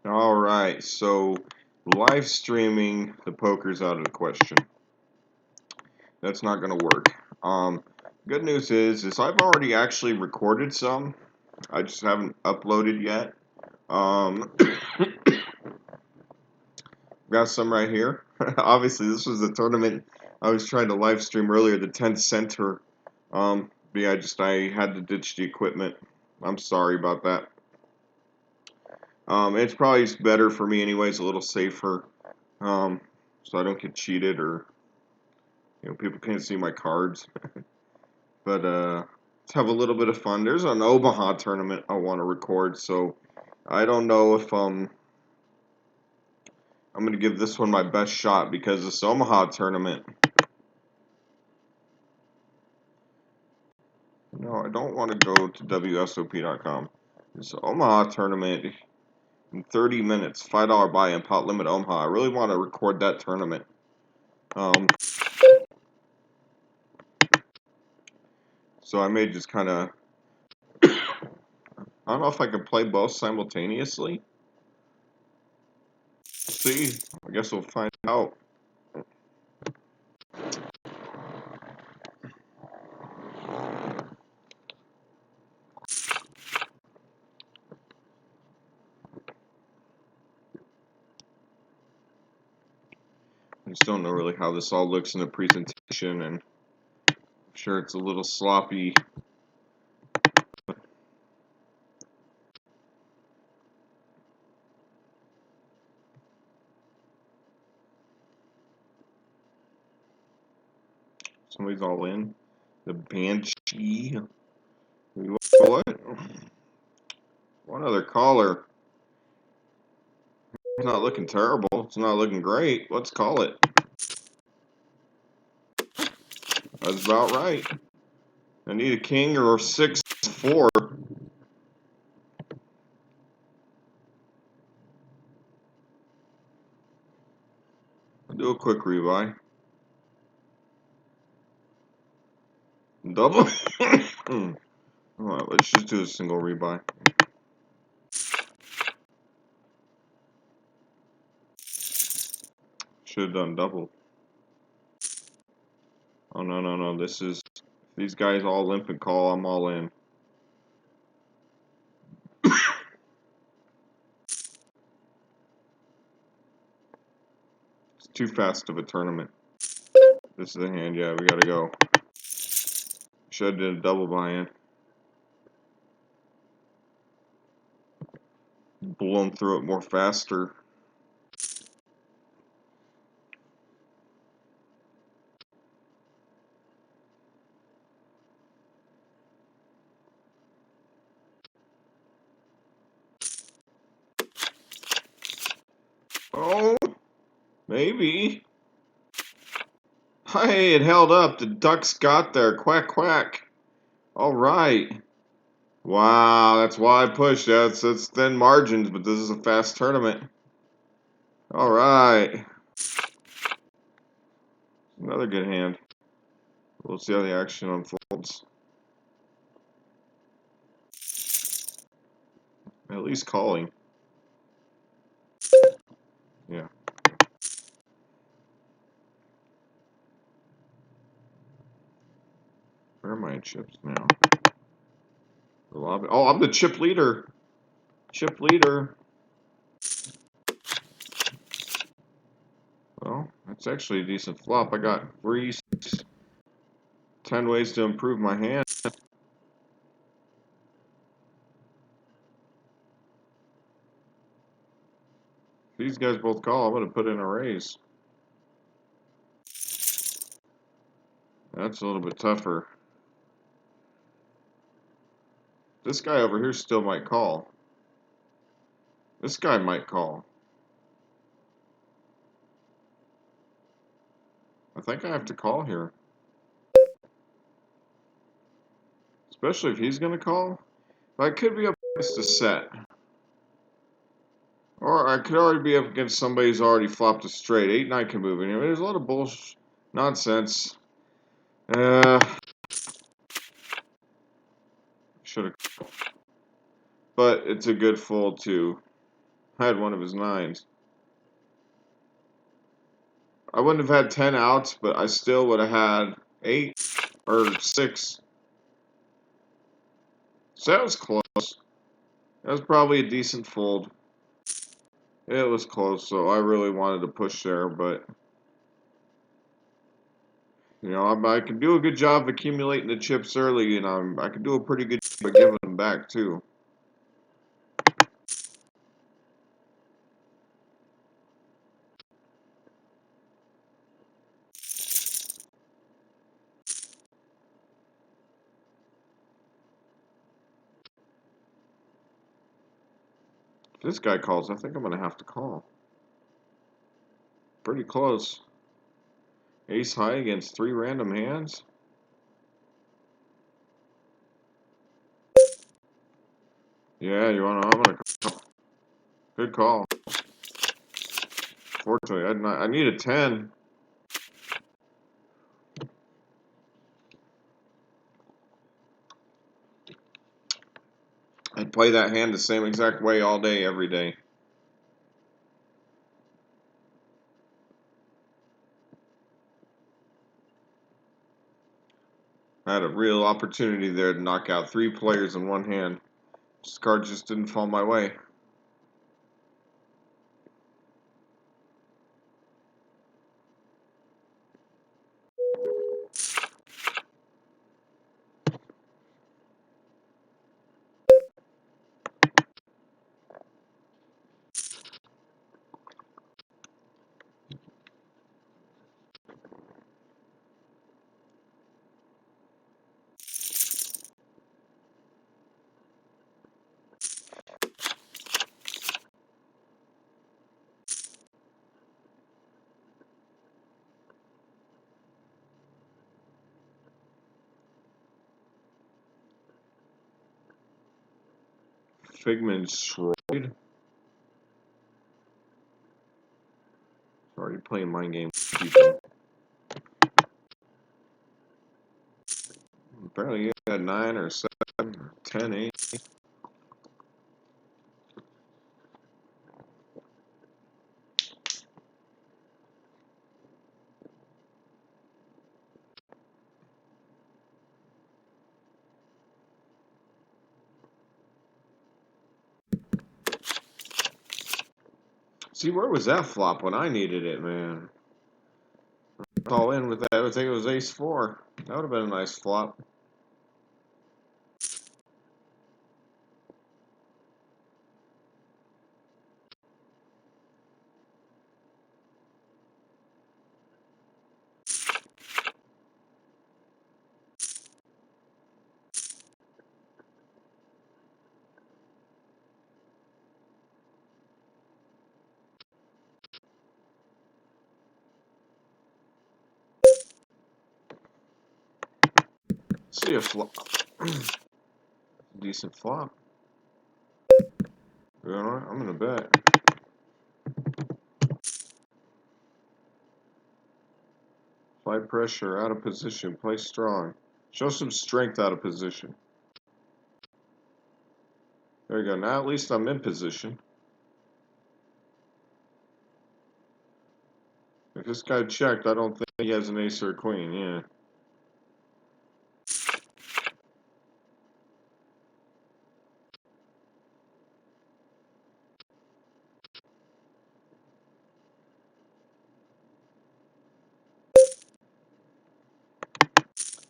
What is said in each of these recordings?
Alright, so live streaming the poker's out of the question. That's not going to work. Good news is I've already actually recorded some. I just haven't uploaded yet. Got some right here. Obviously, this was the tournament I was trying to live stream earlier, the 10th center. But yeah, I had to ditch the equipment. I'm sorry about that. It's probably better for me anyways, a little safer, so I don't get cheated or people can't see my cards. But let's have a little bit of fun. There's an Omaha tournament I want to record, so I don't know if I'm gonna give this one my best shot because this Omaha tournament. No, I don't want to go to WSOP.com. This Omaha tournament in 30 minutes, $5 buy-in, pot limit Omaha. I really want to record that tournament. So I may just kind of, I don't know if I can play both simultaneously. See, I guess we'll find out. I just don't know really how this all looks in the presentation, and I'm sure it's a little sloppy. Somebody's all in. The Banshee. What? One other caller. It's not looking terrible. It's not looking great. Let's call it. That's about right. I need a king or 6-4. I'll do a quick rebuy. Double? Alright, let's just do a single rebuy. Should have done double. Oh, no. This is... These guys all limp and call, I'm all in. It's too fast of a tournament. This is the hand, yeah, we gotta go. Should have did a double buy-in. Blown through it more faster. Oh, maybe. Hey, it held up. The ducks got there. Quack, quack. All right. Wow, that's why I pushed. That's thin margins, but this is a fast tournament. All right. Another good hand. We'll see how the action unfolds. At least calling. Yeah. Where are my chips now? The lobby. Oh, I'm the chip leader. Chip leader. Well, that's actually a decent flop. I got 10 ways to improve my hand. These guys both call. I'm going to put in a raise. That's a little bit tougher. This guy over here still might call. This guy might call. I think I have to call here. Especially if he's going to call. I could be up against a set. Or I could already be up against somebody who's already flopped a straight. 8-9 can move in here. There's a lot of bullshit. Nonsense. Should have. But it's a good fold too. I had one of his nines. I wouldn't have had 10 outs, but I still would have had 8 or 6. So that was close. That was probably a decent fold. It was close, so I really wanted to push there, but you know, I can do a good job of accumulating the chips early, and I can do a pretty good job of giving them back too. If this guy calls, I think I'm gonna have to call. Pretty close. Ace high against 3 random hands. Yeah, I'm gonna call. Good call. Fortunately, I need a 10. I'd play that hand the same exact way all day, every day. I had a real opportunity there to knock out 3 players in one hand. This card just didn't fall my way. Figment Shroud. Already playing mind games with people. Apparently you got 9 or 7 or 10, 8. See, where was that flop when I needed it, man? All in with that. I would think it was ace 4. That would have been a nice flop. See a flop. Decent flop. You know what? I'm gonna bet. Apply pressure, out of position, play strong. Show some strength out of position. There you go. Now at least I'm in position. If this guy checked, I don't think he has an ace or a queen. Yeah.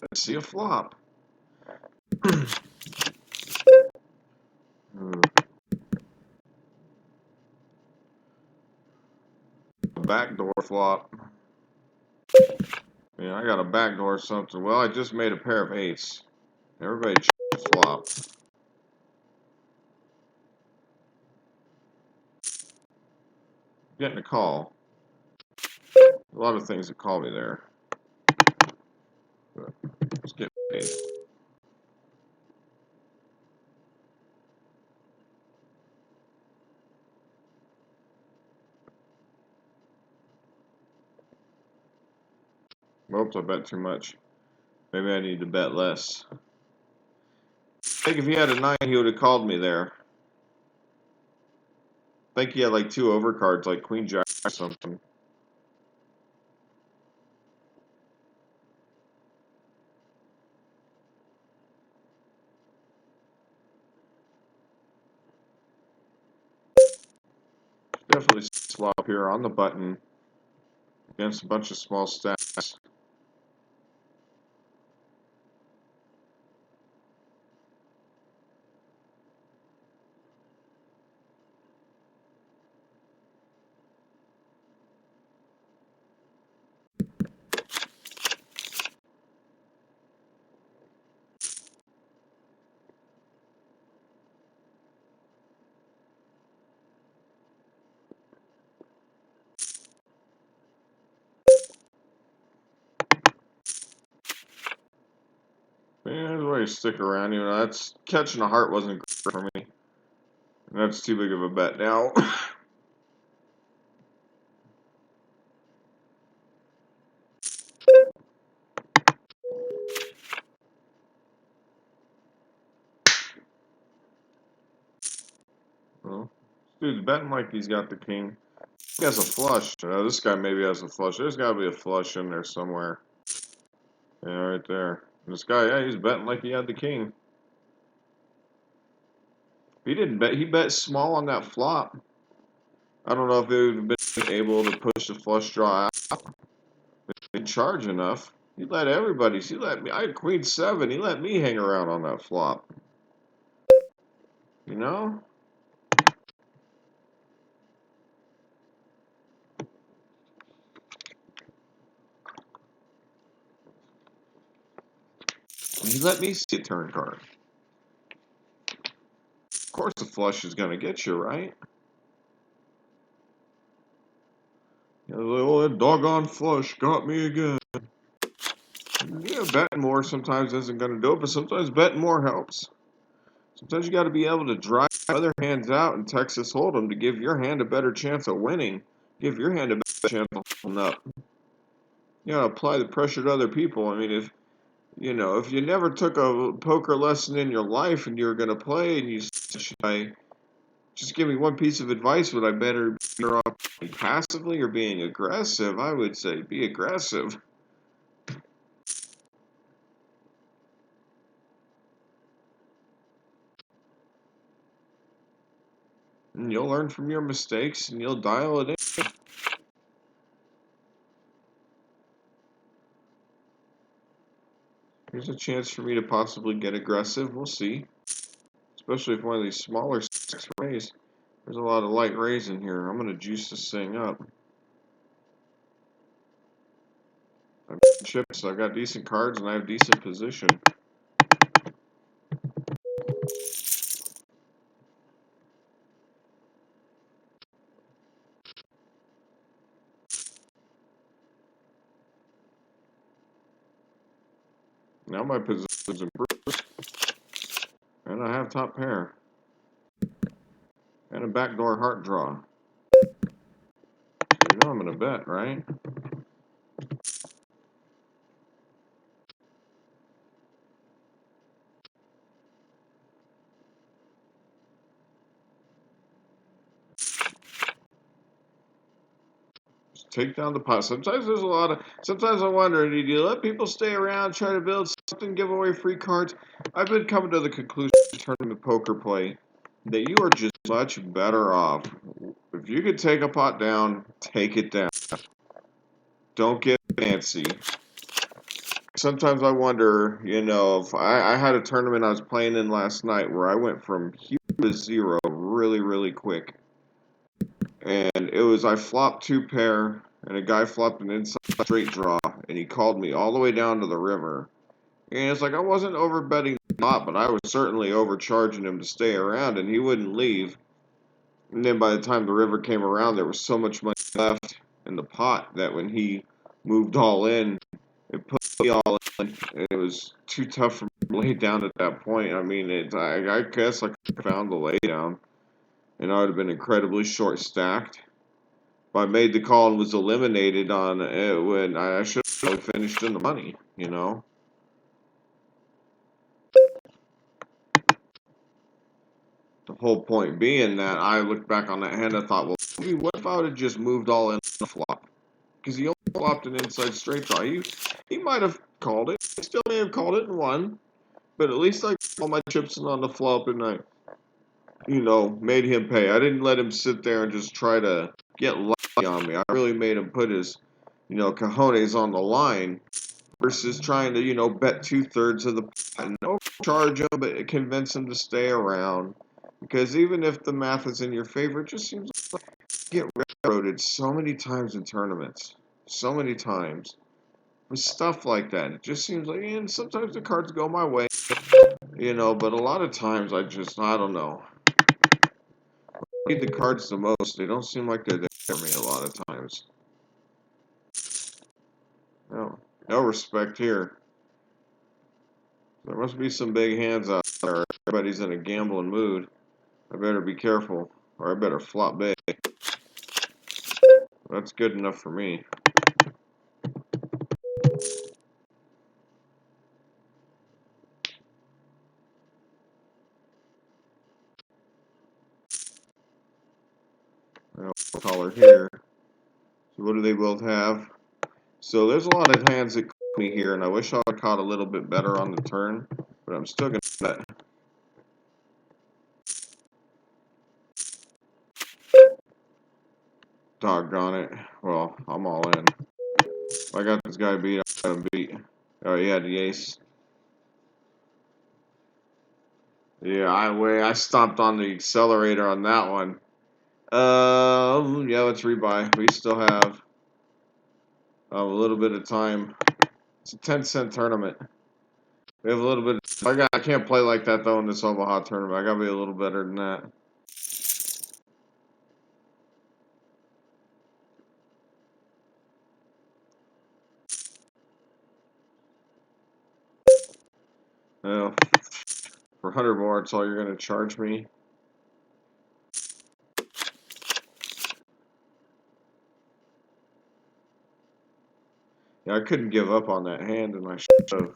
Let's see a flop. Backdoor flop. Yeah, I got a backdoor something. Well, I just made a pair of eights. Everybody flop. Getting a call. A lot of things that call me there. But let's get paid. Oops, I bet too much. Maybe I need to bet less. I think if he had a 9, he would have called me there. think he had like 2 overcards, like Queen Jack or something. Definitely swap here on the button against a bunch of small stacks. Yeah, that's why you stick around. You know, that's catching a heart wasn't great for me. That's too big of a bet now. Well, this dude's betting like he's got the king. He has a flush. This guy maybe has a flush. There's got to be a flush in there somewhere. Yeah, right there. This guy, yeah, he's betting like he had the king. He didn't bet. He bet small on that flop. I don't know if they would have been able to push the flush draw out. They didn't charge enough. He let everybody. He let me. I had Queen 7. He let me hang around on that flop. You know? He let me see a turn card. Of course, the flush is going to get you, right? You know, oh, that doggone flush got me again. Yeah, betting more sometimes isn't going to do it, but sometimes betting more helps. Sometimes you got to be able to drive other hands out in Texas Hold'em to give your hand a better chance of winning. Give your hand a better chance of holding up. You know, apply the pressure to other people. I mean, if you know, if you never took a poker lesson in your life and you were going to play and you said, should I just give me one piece of advice, would I better off being passively or being aggressive? I would say be aggressive. And you'll learn from your mistakes and you'll dial it in. Here's a chance for me to possibly get aggressive. We'll see. Especially if one of these smaller stacks raise. There's a lot of light rays in here. I'm going to juice this thing up. I've got chips, I've got decent cards, and I have decent position. Now my position's improved. And I have top pair. And a backdoor heart draw. You know I'm going to bet, right? Just take down the pot. Sometimes there's a lot of... Sometimes I wonder, do you let people stay around, try to build something, give away free cards? I've been coming to the conclusion of tournament poker play that you are just much better off. If you could take a pot down, take it down. Don't get fancy. Sometimes I wonder, you know, if I had a tournament I was playing in last night where I went from hero to zero really, really quick. And it was, I flopped 2 pair, and a guy flopped an inside straight draw, and he called me all the way down to the river. And it's like I wasn't overbetting the pot, but I was certainly overcharging him to stay around, and he wouldn't leave. And then by the time the river came around, there was so much money left in the pot that when he moved all in, it put me all in. It was too tough for me to lay down at that point. I mean, I guess I found the lay down, and I would have been incredibly short stacked. But I made the call and was eliminated on it when I should have finished in the money, you know? The whole point being that I looked back on that hand and thought, well, maybe what if I would have just moved all in the flop? Because he only flopped an inside straight draw. He might have called it. He still may have called it and won. But at least I got all my chips in on the flop and I, made him pay. I didn't let him sit there and just try to get lucky on me. I really made him put his, cojones on the line versus trying to, bet 2/3 of the pot and overcharge him, but convince him to stay around. Because even if the math is in your favor, it just seems like you get railroaded so many times in tournaments. So many times. With stuff like that. It just seems like, and sometimes the cards go my way, but a lot of times I don't know. I need the cards the most. They don't seem like they're there for me a lot of times. No, no respect here. There must be some big hands out there. Everybody's in a gambling mood. I better be careful, or I better flop big. That's good enough for me. Caller here. So what do they both have? So there's a lot of hands that call me here, and I wish I would caught a little bit better on the turn, but I'm still gonna bet. Doggone it. Well, I'm all in. If I got this guy beat, I got him beat. Oh, he had the ace. Yeah, I stomped on the accelerator on that one. Yeah, let's rebuy. We still have a little bit of time. It's a 10-cent tournament. We have a little bit. I can't play like that though in this Omaha tournament. I gotta be a little better than that. Well, for 100 more, it's all you're gonna charge me. Yeah, I couldn't give up on that hand, and I should have.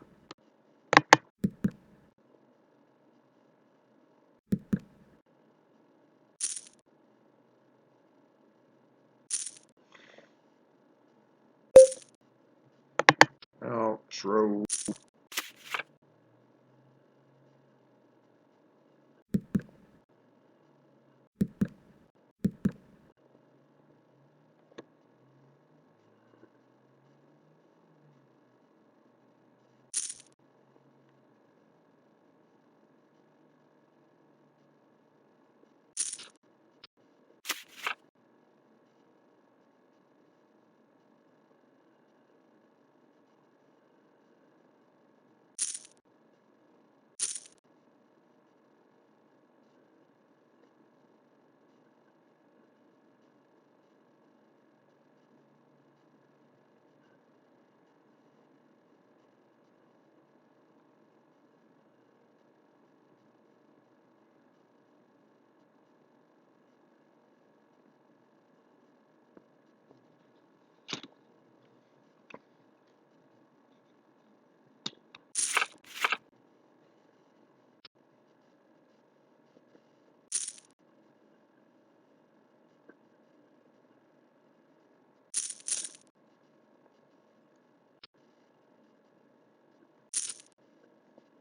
Oh, true.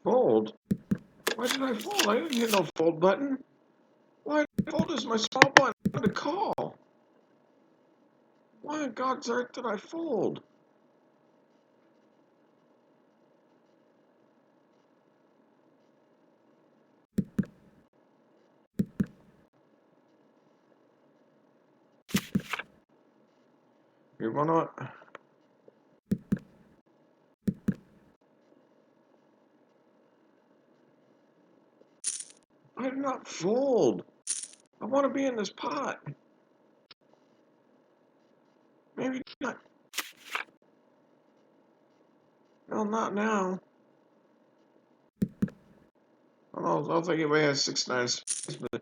Fold? Why did I fold? I didn't hit no fold button. Why did I fold? Is my small blind to call? Why in God's earth did I fold? You wanna? I did not fold. I want to be in this pot. Maybe not. No, not now. I don't think anybody has 6-9 space, but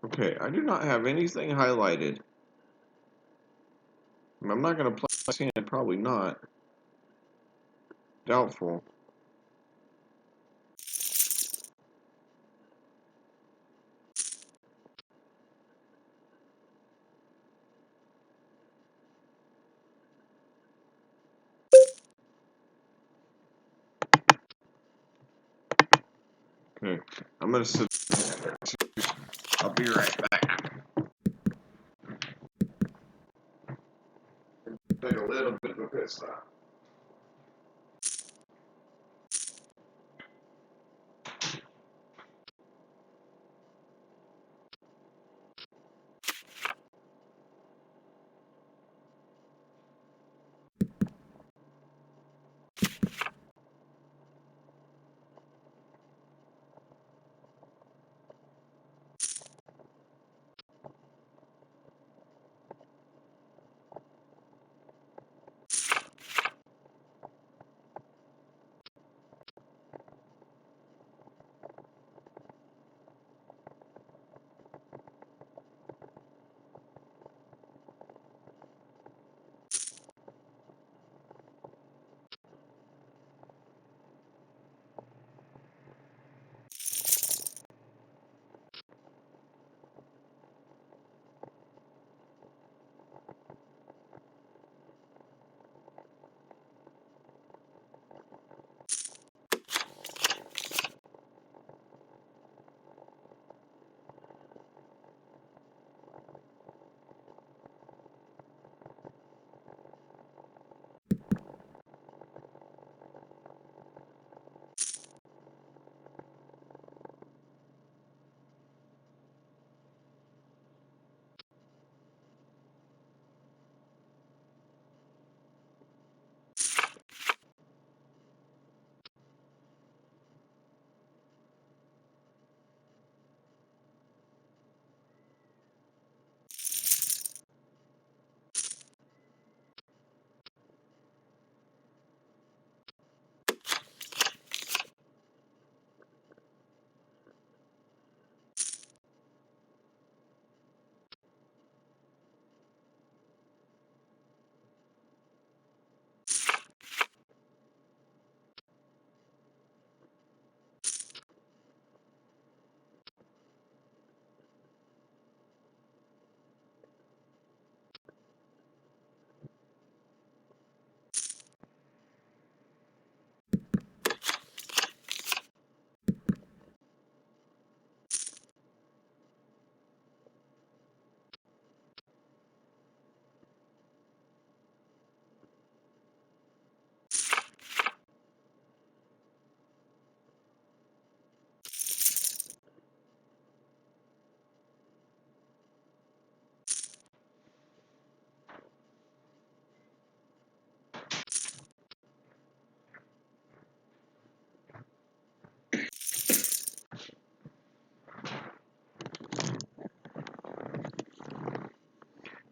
okay. I do not have anything highlighted. And I'm not going to play this hand, probably not. Doubtful. Okay, I'm going to sit. I'll be right back. Take a little bit of a pit stop.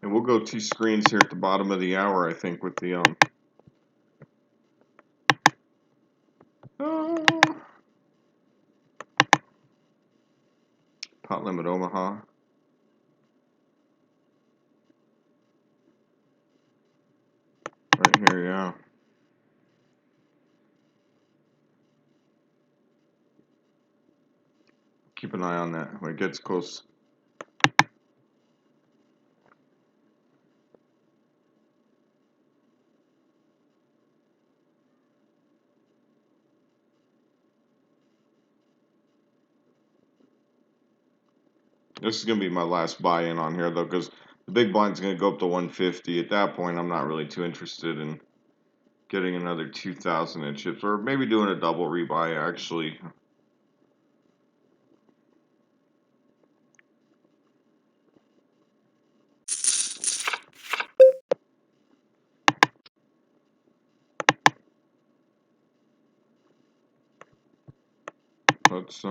And we'll go 2 screens here at the bottom of the hour, I think, with the uh, pot limit Omaha. Right here, yeah. Keep an eye on that when it gets close. This is going to be my last buy-in on here, though, because the big blind's going to go up to 150. At that point, I'm not really too interested in getting another 2,000 in chips, or maybe doing a double rebuy, actually. Let's,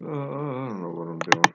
I don't know what I'm doing.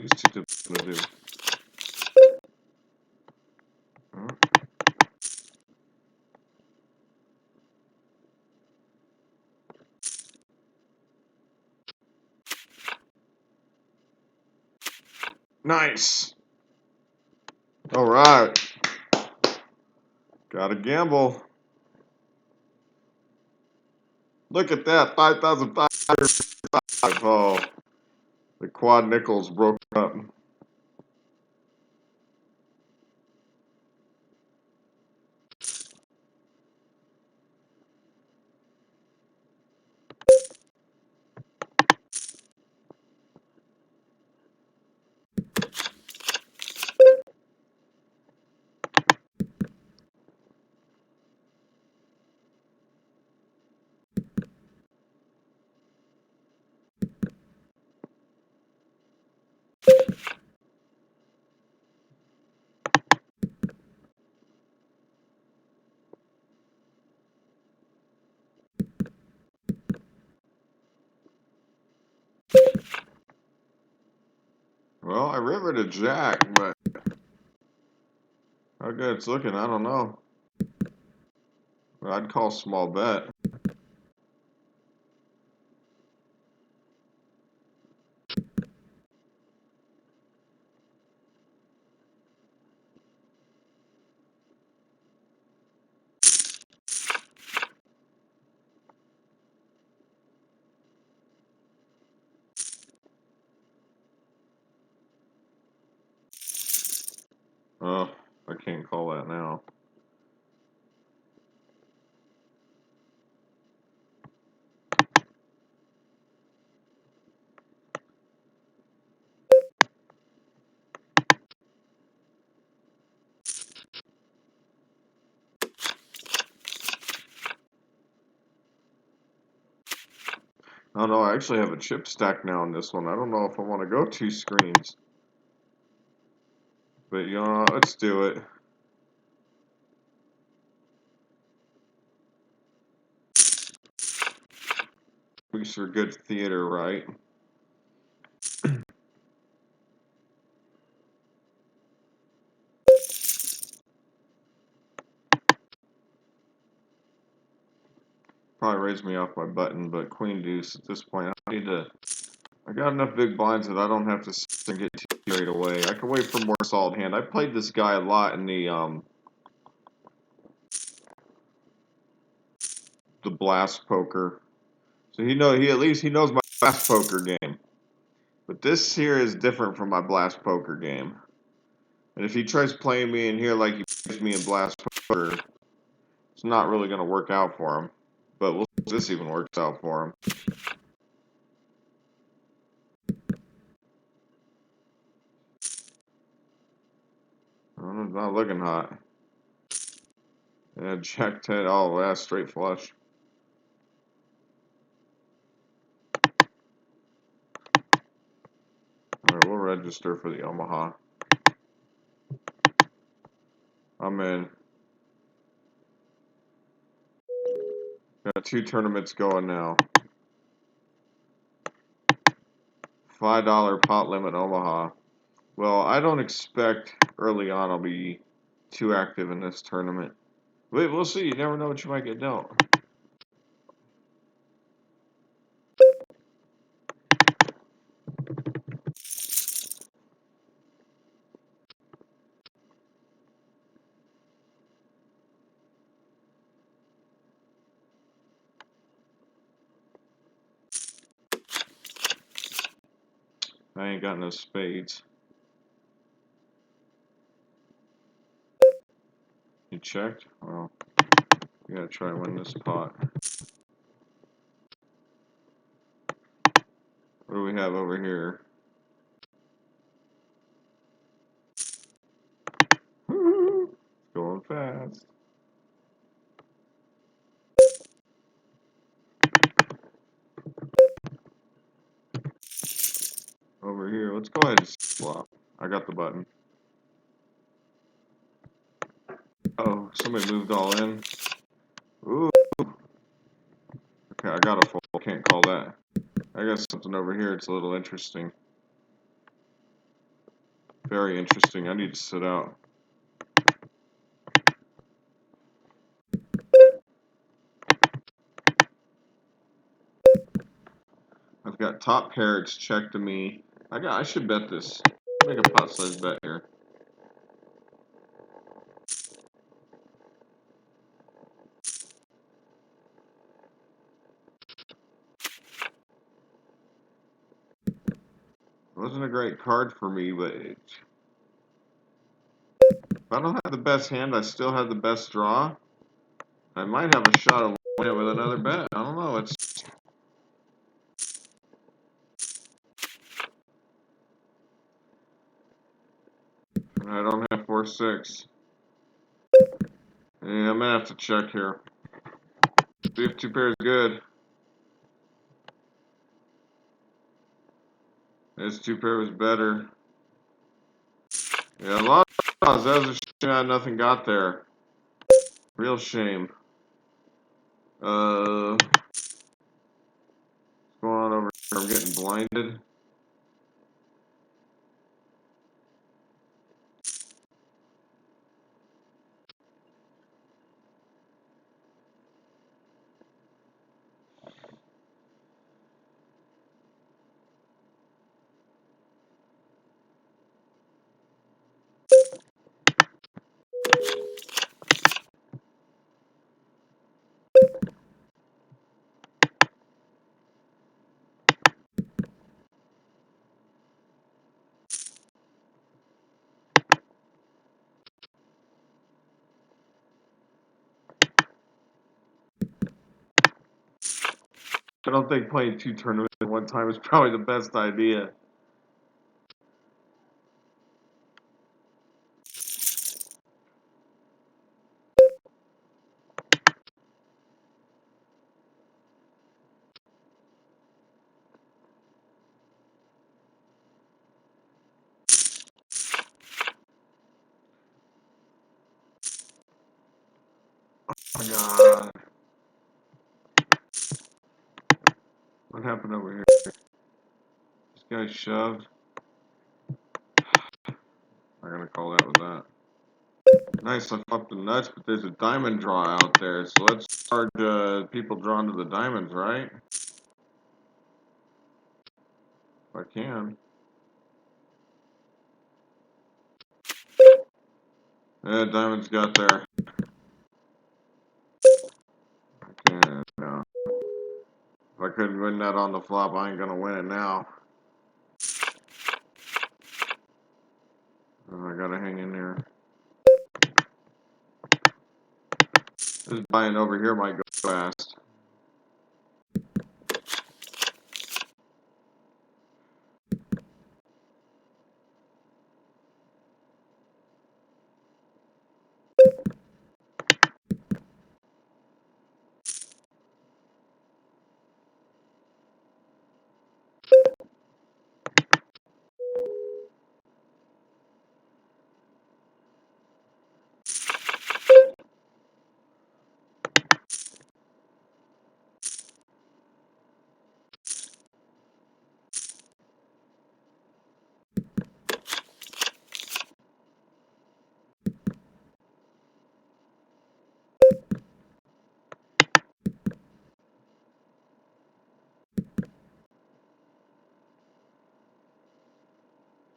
these two tips gonna do? Huh? Nice. All right. Gotta gamble. Look at that, 5,505. Oh, the quad nickels broke up. Well, I riveted Jack, but how good it's looking, I don't know. I'd call small bet. Oh, I can't call that now. Oh no, I actually have a chip stack now in this one. I don't know if I want to go 2 screens. But you know, let's do it. At least for good theater, right? Probably raised me off my button, but queen deuce at this point. I got enough big blinds that I don't have to sit and get too carried away. I can wait for more solid hand. I played this guy a lot in the blast poker. So he at least he knows my blast poker game. But this here is different from my blast poker game. And if he tries playing me in here like he plays me in blast poker, it's not really going to work out for him. But we'll see if this even works out for him. It's not looking hot. Yeah, Jack 10. Oh, yeah, straight flush. Alright, we'll register for the Omaha. I'm in. Got 2 tournaments going now. $5 pot limit Omaha. Well, I don't expect early on I'll be too active in this tournament. Wait, we'll see. You never know what you might get dealt. I ain't got no spades. You checked? Well, you gotta try and win this pot. What do we have over here? Going fast. Over here, let's go ahead and swap. I got the button. Oh, somebody moved all in. Ooh. Okay, I got a fold. Can't call that. I got something over here. It's a little interesting. Very interesting. I need to sit out. I've got top pair. It's check to me. I should bet this. Make a pot size bet here. It wasn't a great card for me, but if I don't have the best hand, I still have the best draw. I might have a shot of winning it with another bet. I don't know. I don't have 4-6. Yeah, I'm gonna have to check here. See if 2 pair is good. This 2 pair was better. Yeah, a lot of draws. That was a shame I had nothing got there. Real shame. What's going on over here? I'm getting blinded. I don't think playing 2 tournaments at one time is probably the best idea. Oh my god. What happened over here? This guy shoved. I'm gonna call that with that. Nice, I fucked the nuts, but there's a diamond draw out there, so let's charge people drawn to the diamonds, right? If I can. Yeah, diamonds got there. Okay, no. If I couldn't win that on the flop, I ain't gonna win it now. Oh, I gotta hang in there. This buying over here might go fast.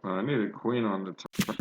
I need a queen on the top.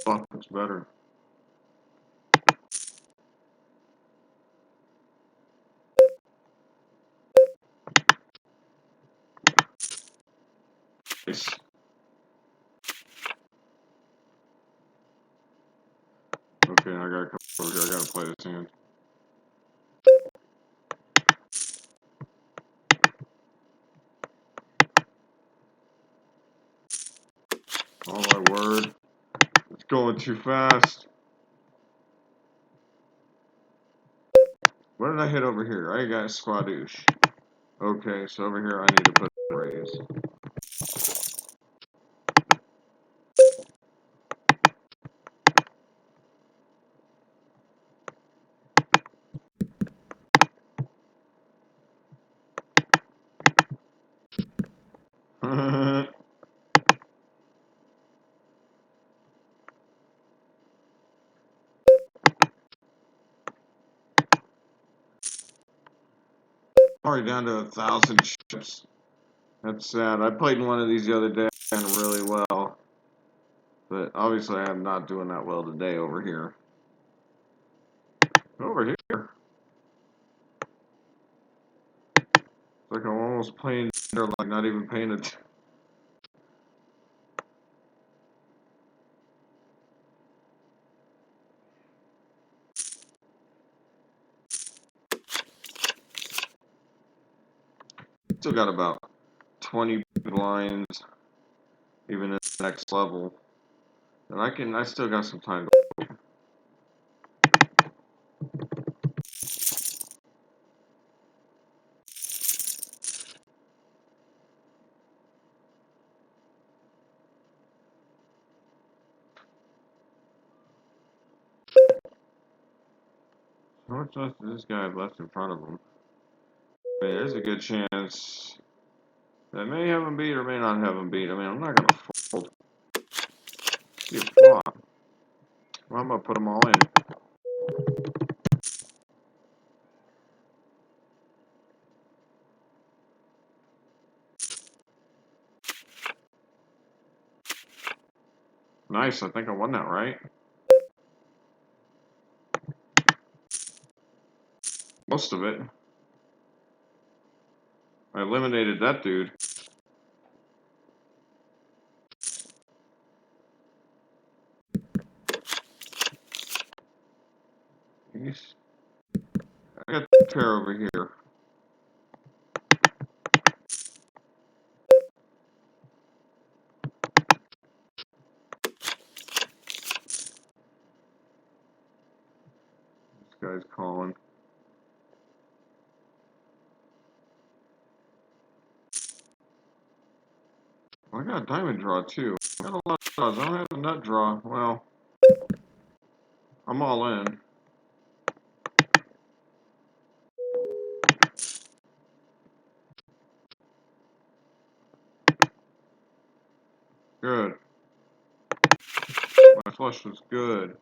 Fuck, it's better. Nice. Okay, I gotta come over here. I gotta play this hand. Oh my word. It's going too fast. What did I hit over here? I got squadouche. Okay, so over here I need to put a raise. Already down to 1,000 chips. That's sad. I played in one of these the other day and really well. But obviously I'm not doing that well today over here. Over here. It's like I'm almost playing or like not even paying attention. Still got about 20 blinds, even in the next level. And I still got some time. How much left does this guy have left in front of him? I mean, there's a good chance that may have him beat or may not have him beat. I mean, I'm not gonna fold. Be a flop. Well, I'm gonna put them all in. Nice. I think I won that, right? Most of it. I eliminated that dude. He's, I got a pair over here. This guy's calling. Well, I got a diamond draw too. I got a lot of draws. I don't have a nut draw. Well, I'm all in. Good. My flush was good.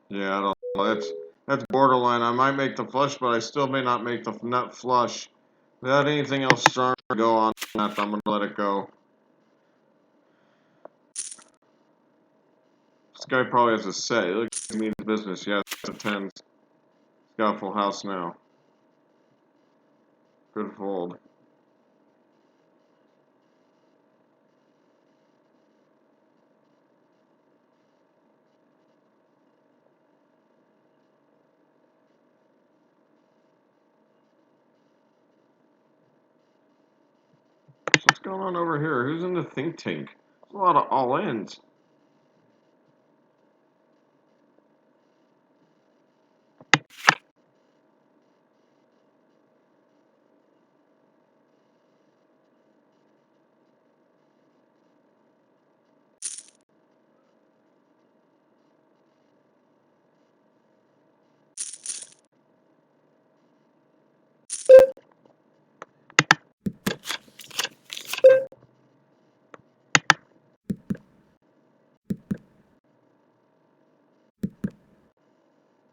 Yeah, I don't know. That's borderline. I might make the flush, but I still may not make the nut flush. Without anything else strong to go on that, I'm gonna let it go. This guy probably has a set. He looks like he means business. Yeah, it's a tens. He's got a full house now. Good fold. What's going on over here? Who's in the think tank? There's a lot of all-ins.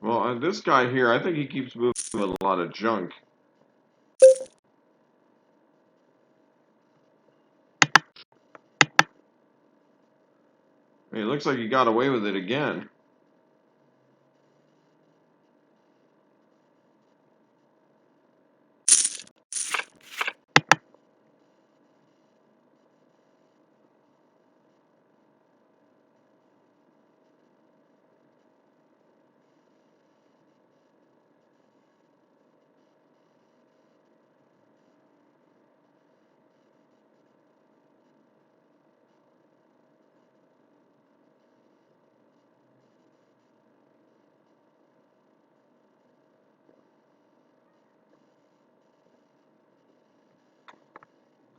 Well, this guy here, I think he keeps moving with a lot of junk. I mean, it looks like he got away with it again.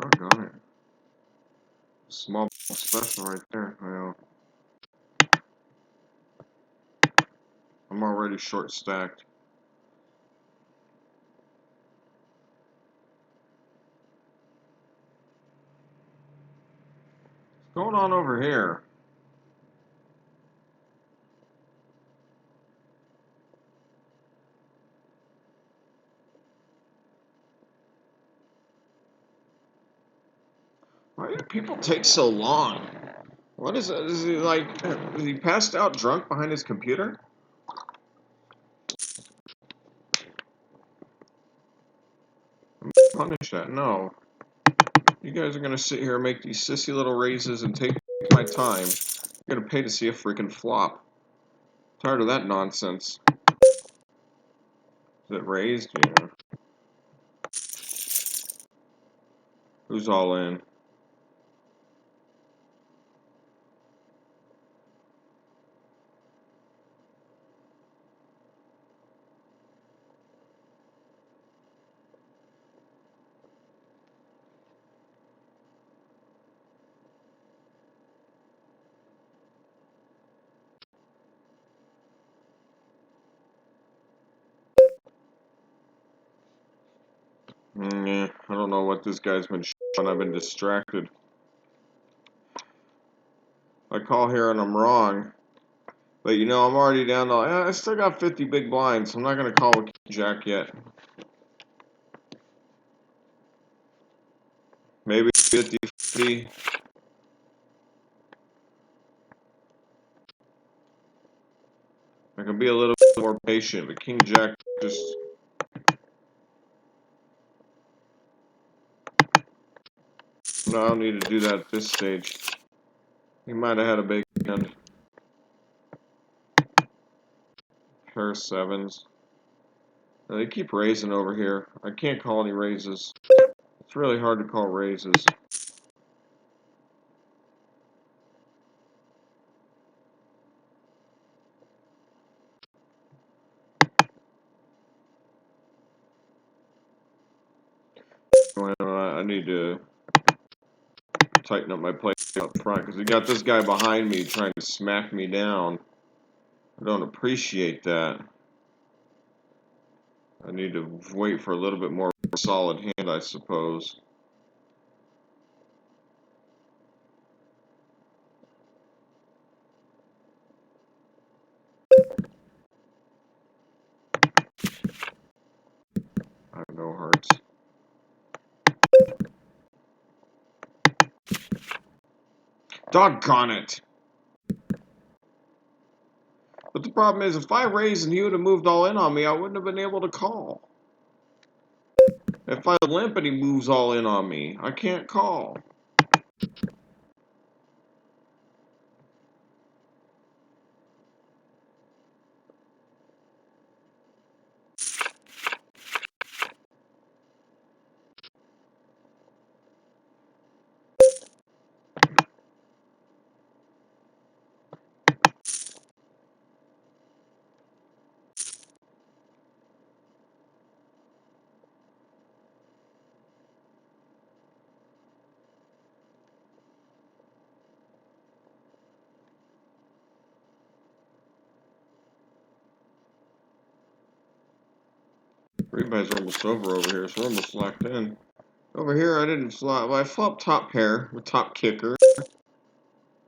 Doggone it. Small special right there. Well, I'm already short stacked. What's going on over here? Why do people take so long? What is it? Is he like, is he passed out drunk behind his computer? Punish that. No. You guys are gonna sit here and make these sissy little raises and take my time. You're gonna pay to see a freaking flop. Tired of that nonsense. Is it raised? Yeah. Who's all in? Yeah, I don't know what this guy's been showing. I've been distracted. I call here and I'm wrong. But you know, I'm already down to, I still got 50 big blinds, so I'm not going to call with King Jack yet. Maybe 50-50. I can be a little bit more patient, but King Jack just... No, I don't need to do that at this stage. He might have had a big hand. Pair of sevens. They keep raising over here. I can't call any raises. It's really hard to call raises. I need to tighten up my play up front because we got this guy behind me trying to smack me down. I don't appreciate that. I need to wait for a little bit more solid hand, I suppose. I have no hearts. Doggone it! But the problem is, if I raised and he would have moved all in on me, I wouldn't have been able to call. If I limp and he moves all in on me, I can't call. Rebuys are almost over here, so we're almost locked in. Over here, I didn't flop. Well, I flopped top pair with top kicker,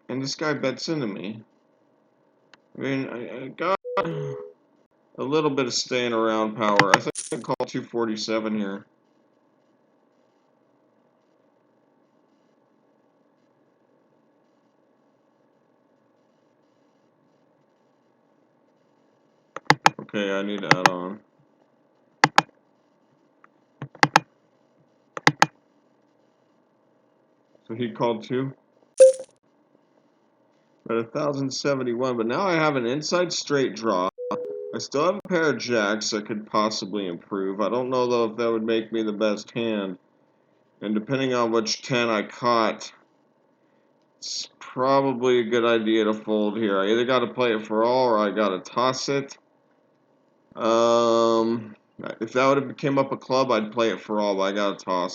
and this guy bets into me. I mean, I got a little bit of staying around power. I think I can call 247 here. Okay, I need to add on. So he called 2. At 1,071, but now I have an inside straight draw. I still have a pair of jacks that could possibly improve. I don't know though if that would make me the best hand. And depending on which 10 I caught, it's probably a good idea to fold here. I either got to play it for all or I got to toss it. If that would have came up a club, I'd play it for all, but I got to toss.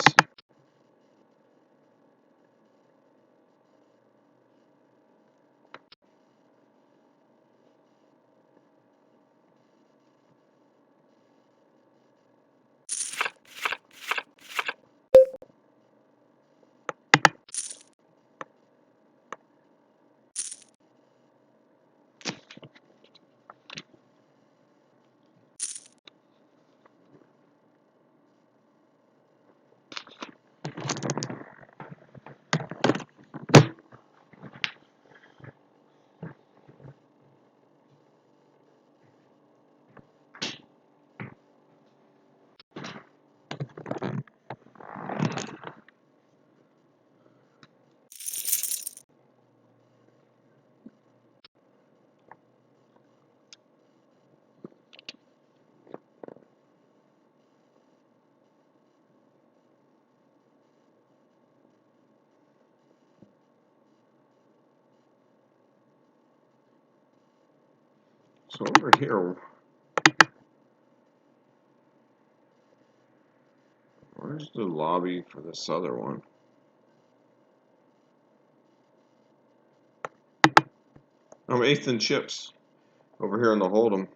So over here, where's the lobby for this other one? I'm 8th in chips over here in the Hold'em.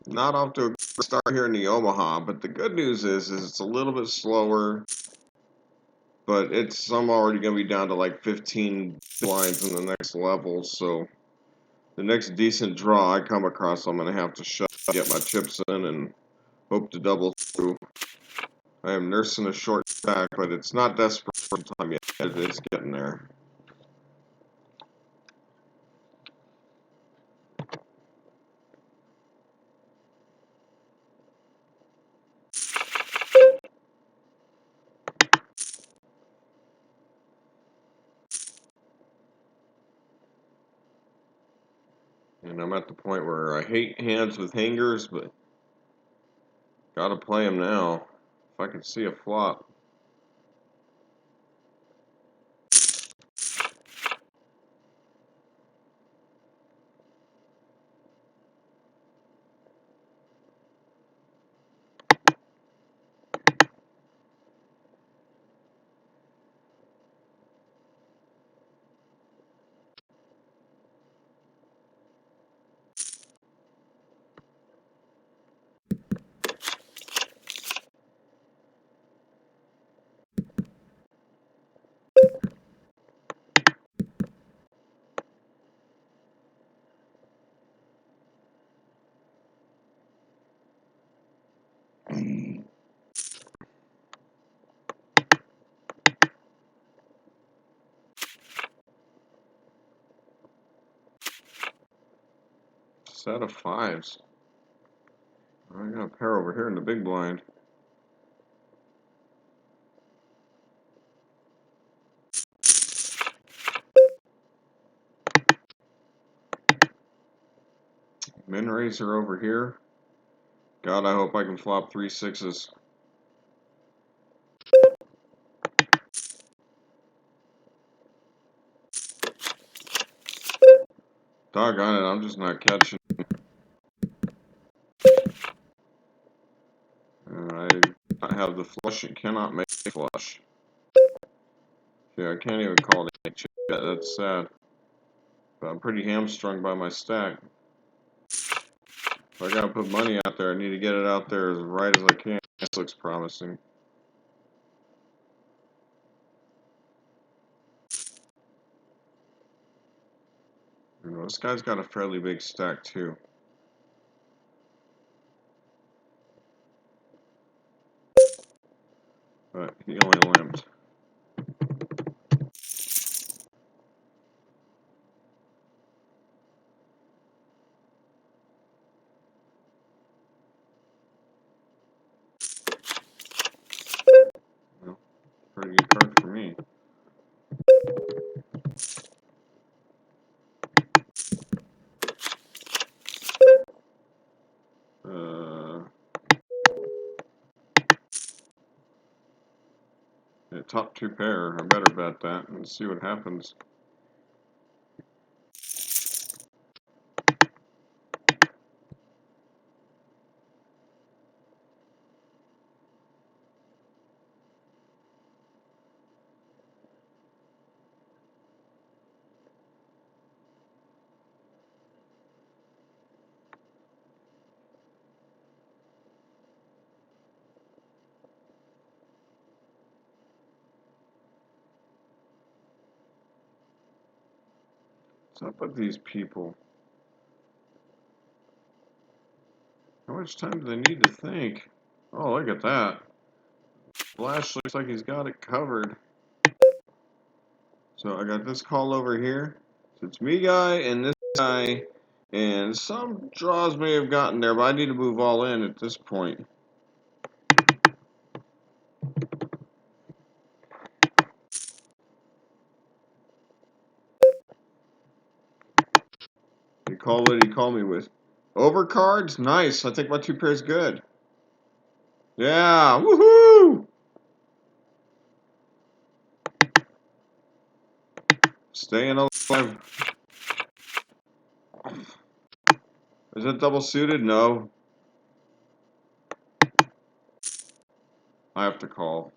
Not off to a good start here in the Omaha, but the good news is it's a little bit slower, but I'm already going to be down to like 15 blinds in the next level, so the next decent draw I come across, I'm going to have to get my chips in and hope to double through. I am nursing a short stack, but it's not desperate time yet. It is getting there. And I'm at the point where I hate hands with hangers, but gotta play them now. If I can see a flop. Set of 5s. I got a pair over here in the big blind. Min raiser over here. God, I hope I can flop 3 6s. Doggone it, I'm just not catching. I have the flush and cannot make flush. Yeah, I can't even call it a chip yet. That's sad. But I'm pretty hamstrung by my stack. If I gotta put money out there, I need to get it out there as right as I can. This looks promising. You know, this guy's got a fairly big stack too. But he only limped. Well, pretty good card for me. Yeah, top two pair. I better bet that and see what happens. What's up with these people? How much time do they need to think? Oh, look at that. Flash looks like he's got it covered. So I got this call over here. So it's me guy and this guy. And some draws may have gotten there, but I need to move all in at this point. What did he call me with? Overcards? Nice. I think my two pair's good. Yeah, woohoo! Staying alive. Is it double suited? No. I have to call.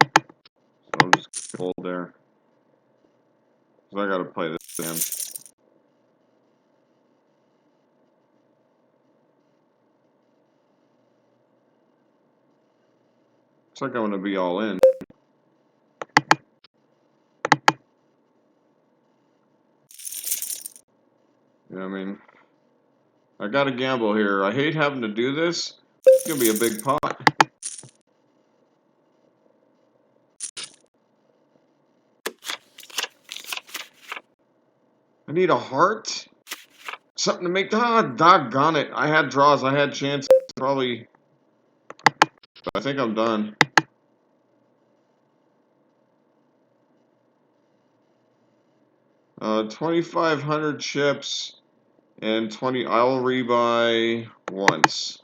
So I'm just gonna hold there. Because I gotta play this again. Looks like I'm gonna be all in. You know what I mean? I gotta gamble here. I hate having to do this. It's gonna be a big pot. I need a heart. Something to make. Ah, doggone it. I had draws. I had chances. Probably. But I think I'm done. 2,500 chips and 20. I'll rebuy once.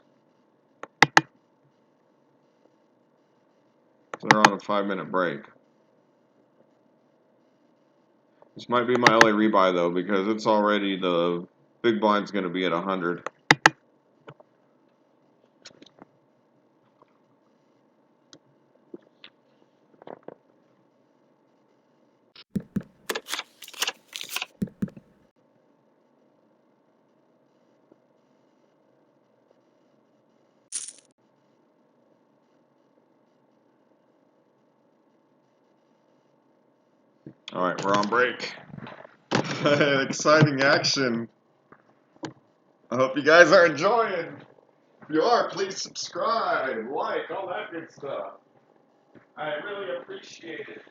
So they're on a 5-minute break. This might be my only rebuy though, because it's already the big blind's going to be at 100. All right, we're on break. Exciting action. I hope you guys are enjoying. If you are, please subscribe, like, all that good stuff. I really appreciate it.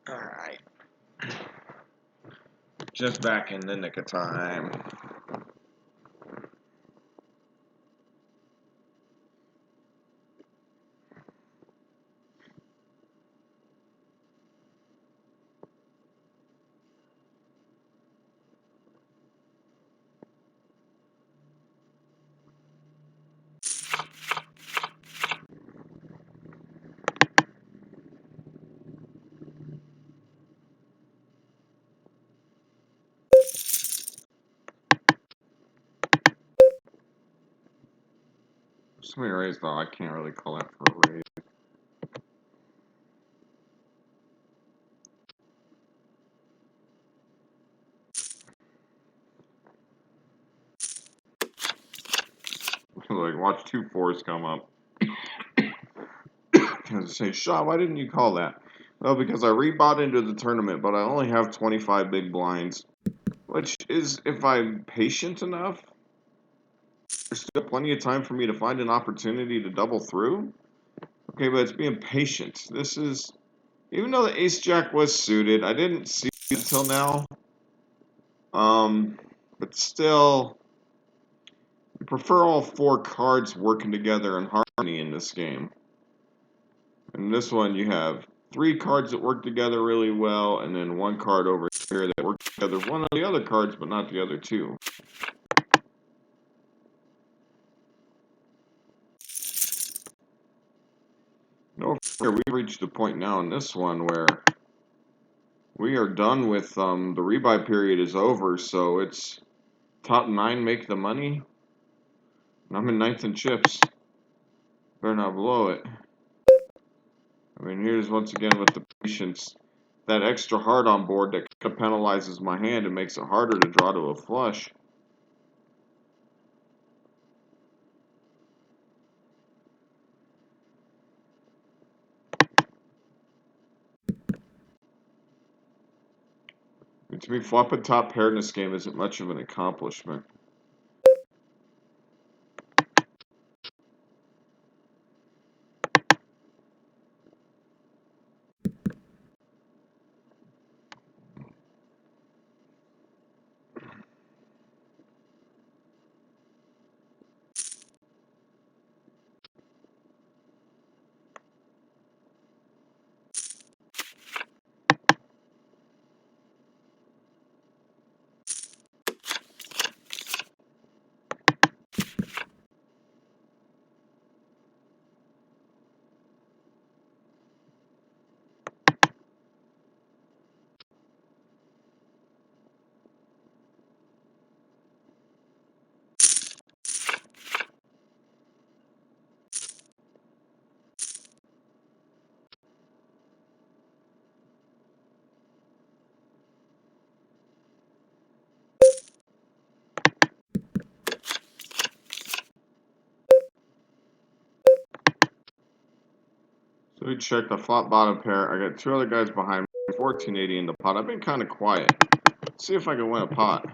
Alright. Just back in the nick of time. Somebody raised though, I can't really call that for a raise. Like, watch 2 4s come up. And say, Shaw, why didn't you call that? Well, because I rebought into the tournament, but I only have 25 big blinds. Which is, if I'm patient enough, there's still plenty of time for me to find an opportunity to double through. Okay, but it's being patient. This is, even though the ace-jack was suited, I didn't see it until now. But still, I prefer all 4 cards working together in harmony in this game. In this one, you have 3 cards that work together really well, and then 1 card over here that works together with one of the other cards, but not the other 2. No fear, we've reached a point now in this one where we are done with, the rebuy period is over, so it's top 9 make the money. And I'm in 9th in chips. Better not blow it. I mean, here's once again with the patience. That extra hard on board that kind of penalizes my hand and makes it harder to draw to a flush. To me, flopping top pair in this game isn't much of an accomplishment. So we check the flop bottom pair. I got 2 other guys behind me, 1480 in the pot. I've been kind of quiet. Let's see if I can win a pot.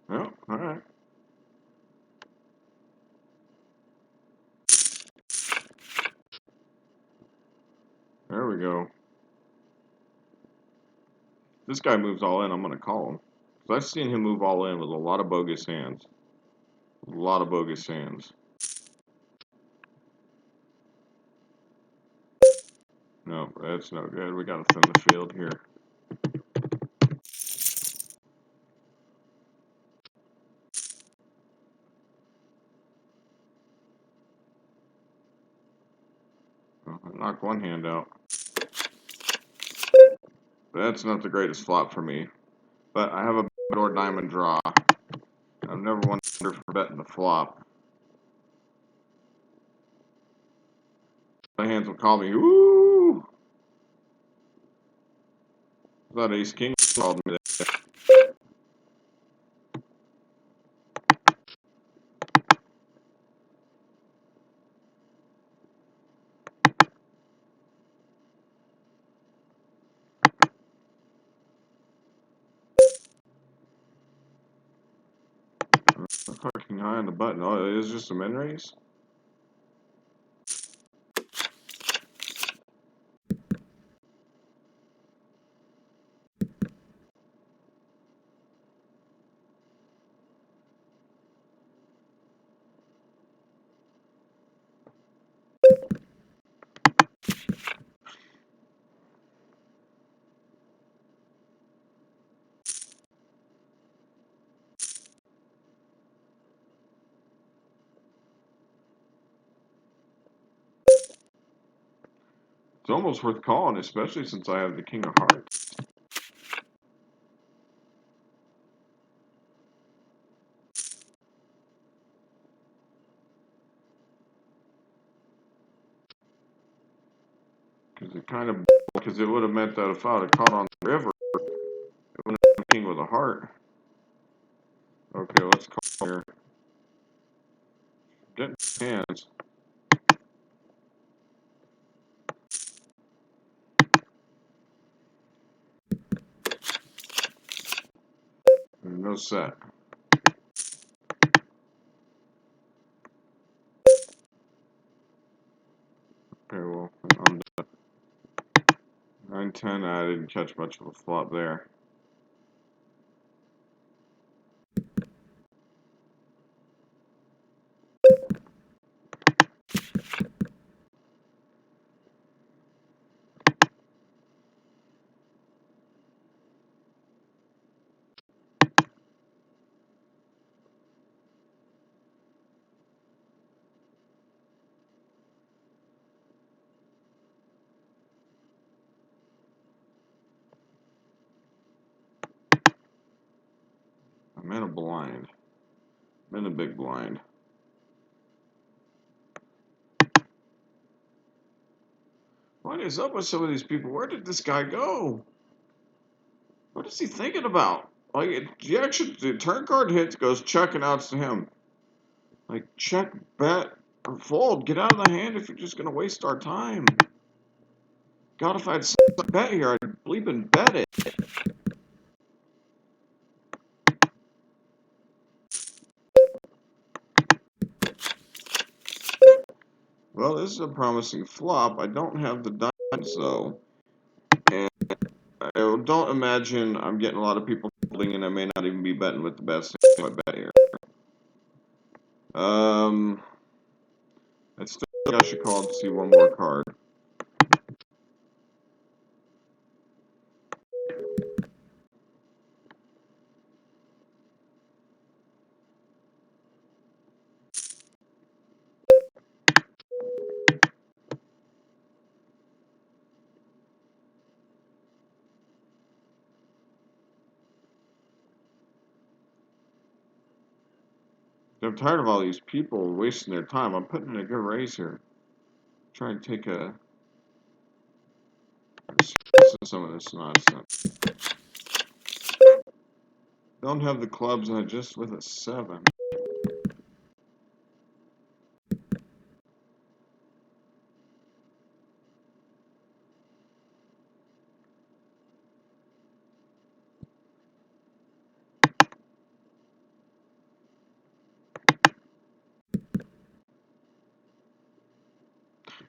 Oh, alright. There we go. This guy moves all in, I'm going to call him. Because I've seen him move all in with a lot of bogus hands. A lot of bogus hands. No, that's no good. We got to thin the field here. Knock one hand out. That's not the greatest flop for me. But I have a backdoor diamond draw. I've never wondered for betting the flop. My hands will call me, ooh! I thought Ace King called me there. Fucking high on the button. Oh, it is just a min raise? It's almost worth calling, especially since I have the king of hearts. Because it would have meant that if I would have caught on the river, it would have been king with a heart. Okay, let's call here. Getting hands. No set. Okay, well, I'm done. 9-10, I didn't catch much of a flop there. I'm in a blind. I'm in a big blind. What is up with some of these people? Where did this guy go? What is he thinking about? Like, the turn card hits, goes check, and outs to him. Like, check, bet, or fold. Get out of the hand if you're just going to waste our time. God, if I had a bet here, I'd bleeping bet it. Well, this is a promising flop. I don't have the diamonds, though. And I don't imagine I'm getting a lot of people folding, and I may not even be betting with the best I bet here. I still think I should call to see one more card. I'm tired of all these people wasting their time. I'm putting in a good raise here. Try and take a some of this nonsense. Don't have the clubs, and I just with a 7.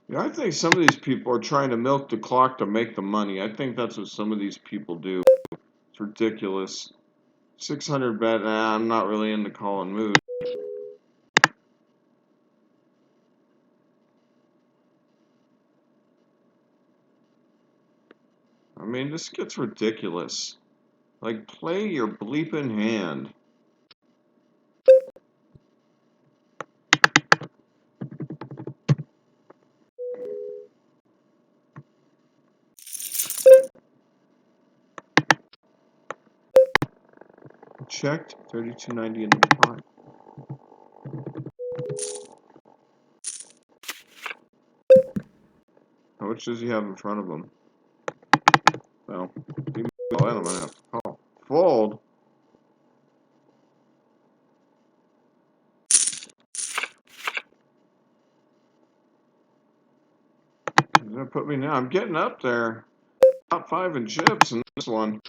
Yeah, I think some of these people are trying to milk the clock to make the money. I think that's what some of these people do. It's ridiculous. 600 bet, I'm not really in the calling mood. I mean, this gets ridiculous. Like, play your bleeping hand. Checked, 32.90 in the pot. How much does he have in front of him? Well, give me all that, I'm gonna have to call. Fold? Does that put me now? I'm getting up there. Top 5 in chips in this one.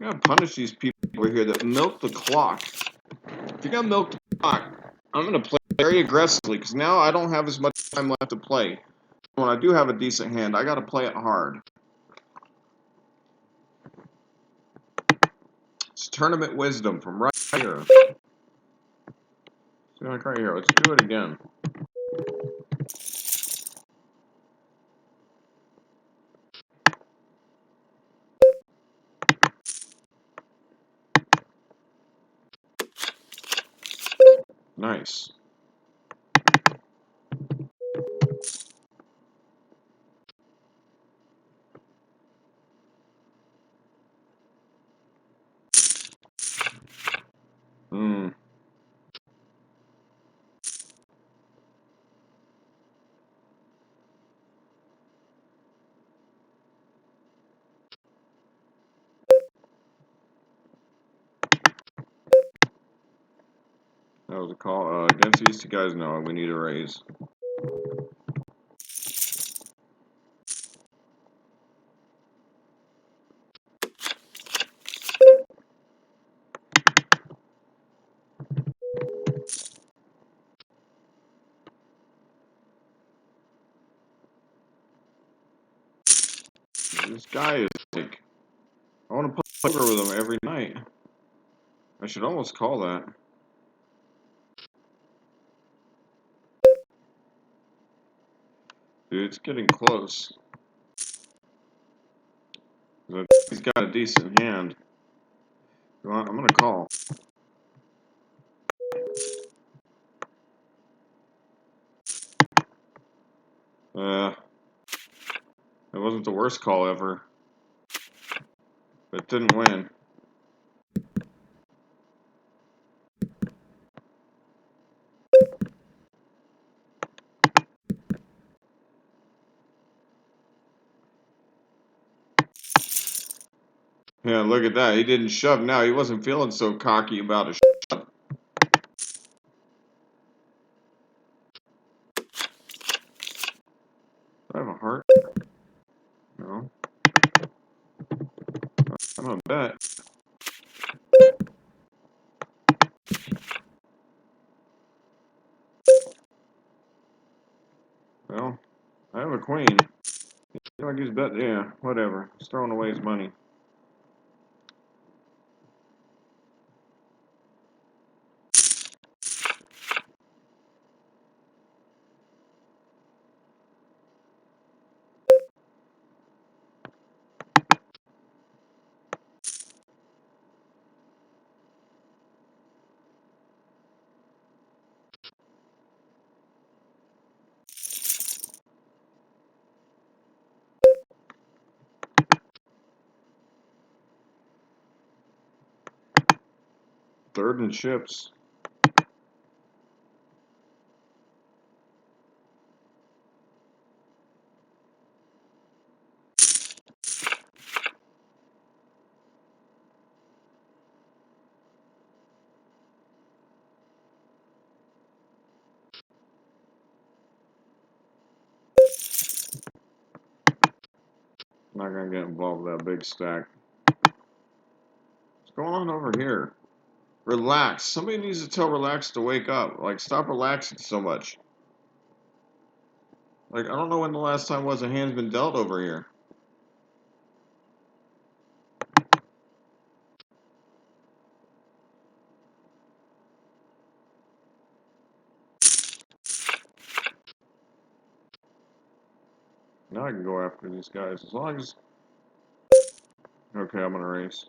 I gotta punish these people over here that milk the clock. If you're gonna milk the clock, I'm gonna play very aggressively because now I don't have as much time left to play. When I do have a decent hand, I gotta play it hard. It's tournament wisdom from right here. See, like right here. Let's do it again. Nice. Hmm. That was a call. Against these two guys, no, we need a raise. This guy is like, I want to play poker with him every night. I should almost call that. Dude, it's getting close. He's got a decent hand. I'm gonna call. It wasn't the worst call ever, but it didn't win. Yeah, look at that. He didn't shove now. He wasn't feeling so cocky about a shove. Do I have a heart? No. I'm gonna bet. Well, I have a queen. Like he's bet. Yeah, whatever. He's throwing away his money. Third and chips. I'm not gonna get involved with that big stack. What's going on over here? Relax. Somebody needs to tell Relax to wake up. Like, stop relaxing so much. Like, I don't know when the last time was a hand's been dealt over here. Now I can go after these guys as long as. Okay, I'm gonna race.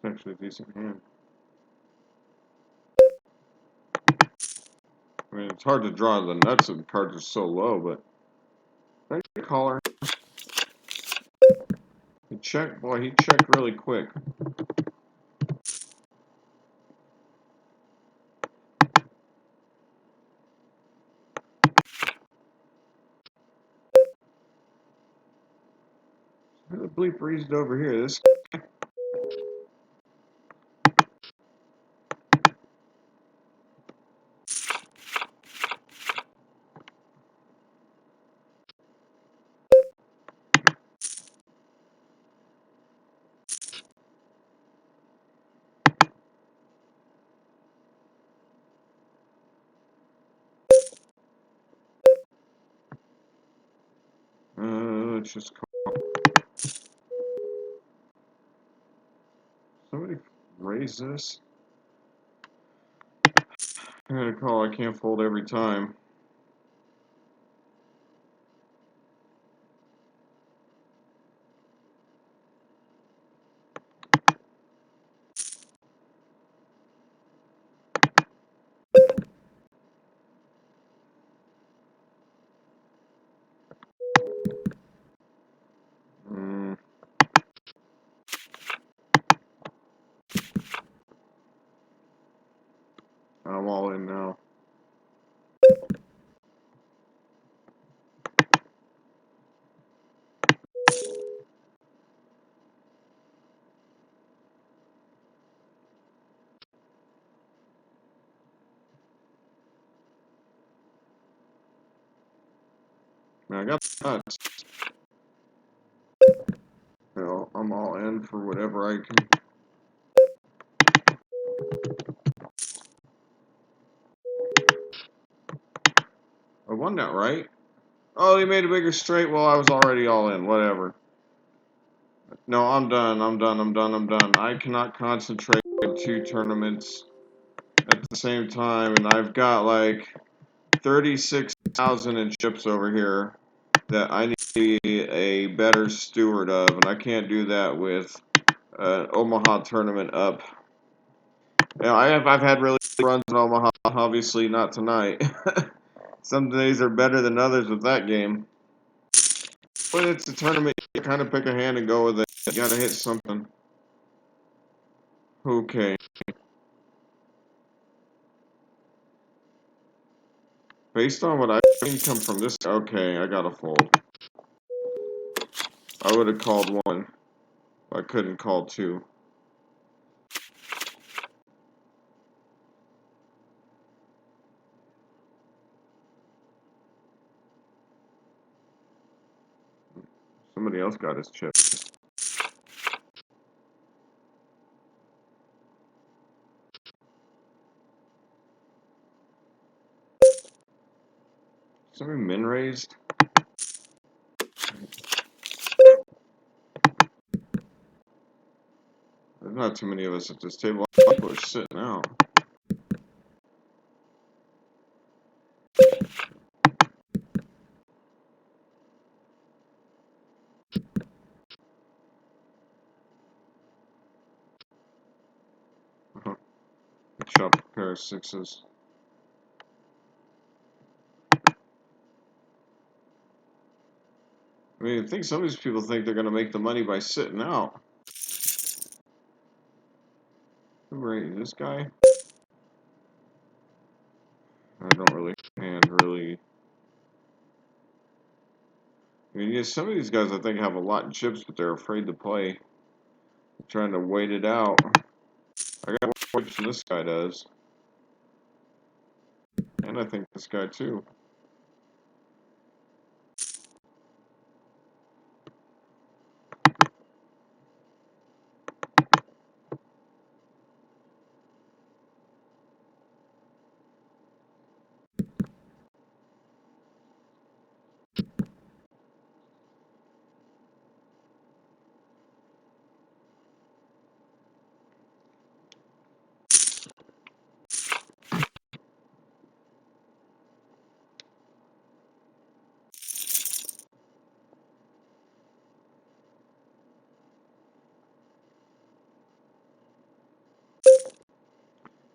It's actually a decent hand. I mean, it's hard to draw the nuts if the cards are so low, but. Thank you, caller. He checked, boy, he checked really quick. Who the bleep reasoned over here? This. let's just call. Somebody raise this. I got a call. I can't fold every time. Mm, I'm all in now. Man, I got nuts. Hell, I'm all in for whatever I can. I won that, right? Oh, they made a bigger straight. Well, I was already all in. Whatever. No, I'm done. I'm done. I'm done. I'm done. I cannot concentrate on 2 tournaments at the same time, and I've got like 36,000 in chips over here that I need to be a better steward of, and I can't do that with an Omaha tournament up. Yeah, I've had really good runs in Omaha. Obviously, not tonight. Some days are better than others with that game. But it's a tournament. You kind of pick a hand and go with it. You gotta hit something. Okay. Based on what I've seen come from this, okay, I gotta fold. I would have called one. I couldn't call two. Somebody else got his chip. Somebody min raised. There's not too many of us at this table. People are sitting out. Chop a pair of sixes. I mean, I think some of these people think they're gonna make the money by sitting out. Who raised this guy? I don't really hand really. I mean, yeah, some of these guys I think have a lot in chips, but they're afraid to play. They're trying to wait it out. I got more chips than this guy does. And I think this guy too.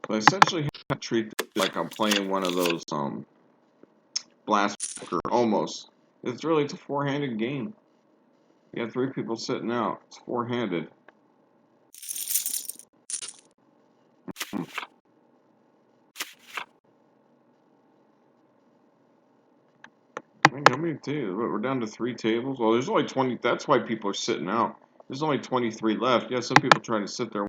So I essentially have to treat this like I'm playing one of those blast poker, almost. It's a four-handed game. You got three people sitting out. It's four-handed. I mean, how many tables? We're down to 3 tables. Well, there's only 20. That's why people are sitting out. There's only 23 left. Yeah, some people trying to sit there.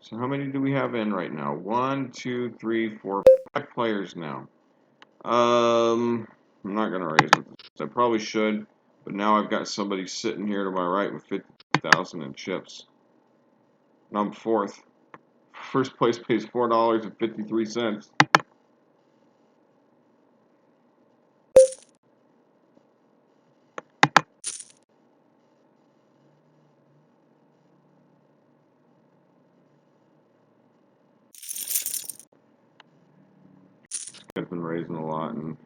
So how many do we have in right now? 1, 2, 3, 4, 5 players now. I'm not gonna raise it. I probably should, but now I've got somebody sitting here to my right with 50,000 in chips. And I'm fourth. First place pays $4.53. been raising a lot, and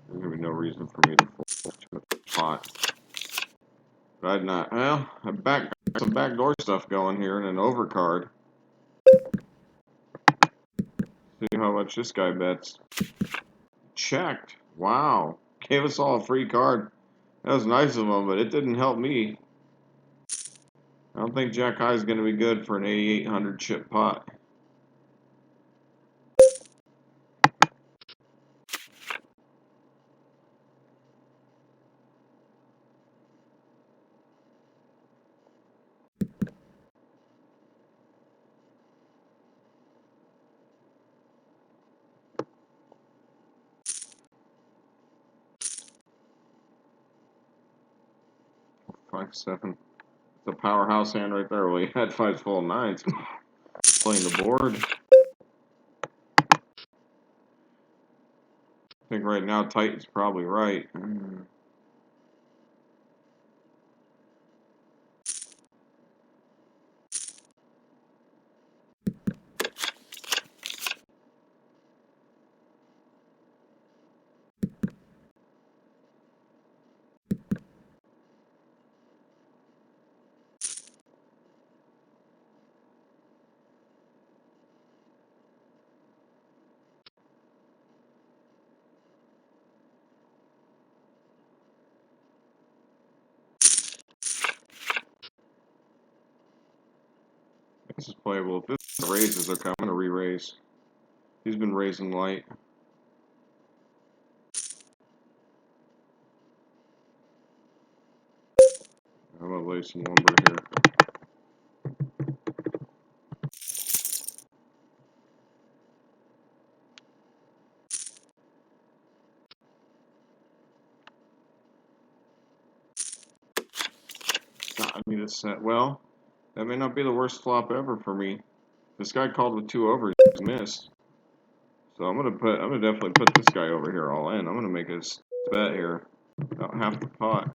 there's gonna be no reason for me to fold too much pot. But I'd not. Well, I got some backdoor stuff going here and an overcard. See how much this guy bets. Checked. Wow. Gave us all a free card. That was nice of him, but it didn't help me. I don't think Jack High is going to be good for an 8,800 chip pot. Five, seven. It's a powerhouse hand right there. Well, he had five full nines. Playing the board. I think right now Titan's probably right. This is playable. If this raises, okay, I'm going to re-raise. He's been raising light. I'm going to lay some lumber here. God, I need a set. Well, that may not be the worst flop ever for me. This guy called with two overs, missed. So I'm gonna definitely put this guy over here all in. I'm gonna make a bet here, about half the pot.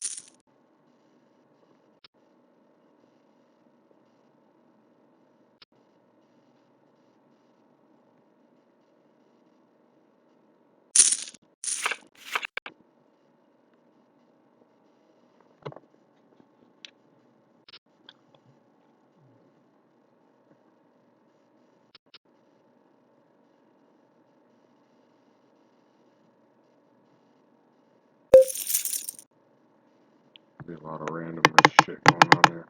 Be a lot of random shit going on there.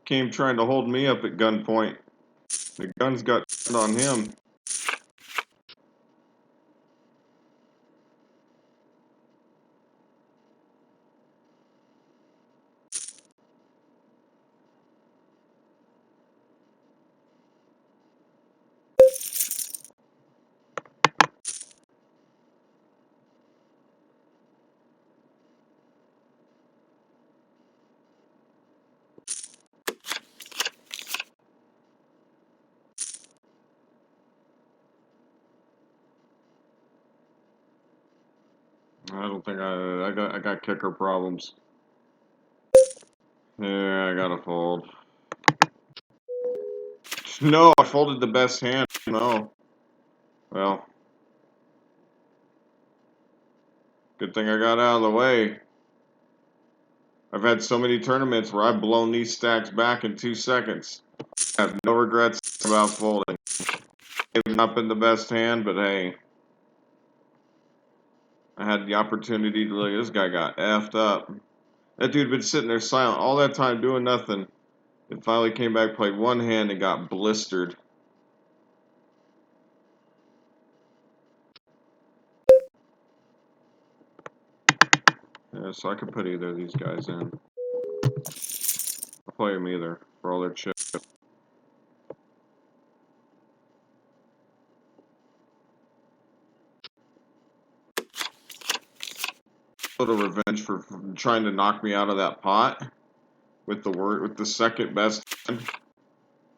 Came trying to hold me up at gunpoint. The guns got on him. I don't think I got kicker problems. Yeah, I gotta fold. No, I folded the best hand. No. Well, good thing I got out of the way. I've had so many tournaments where I've blown these stacks back in 2 seconds. I have no regrets about folding. It has not been the best hand, but hey, I had the opportunity to look. This guy got effed up. That dude been sitting there silent all that time doing nothing. And finally came back, played one hand, and got blistered. Yeah, so I could put either of these guys in. I'll play them either for all their chips. A little revenge for trying to knock me out of that pot with the second best hand.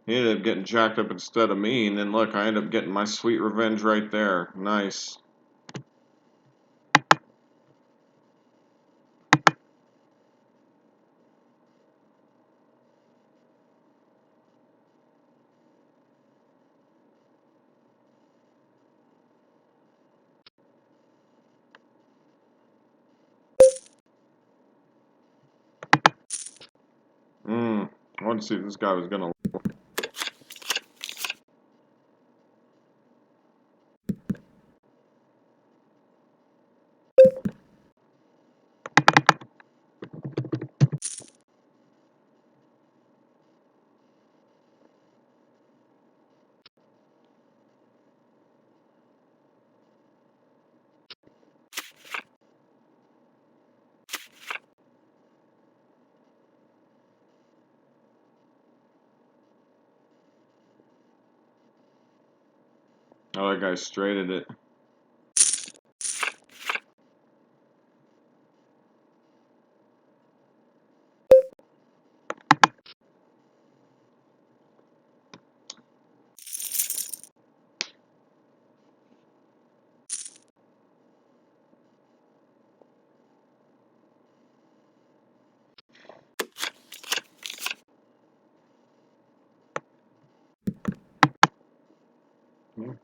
He ended up getting jacked up instead of me, and then look, I ended up getting my sweet revenge right there. Nice. I wanted to see if this guy was gonna. Oh, that guy straighted it.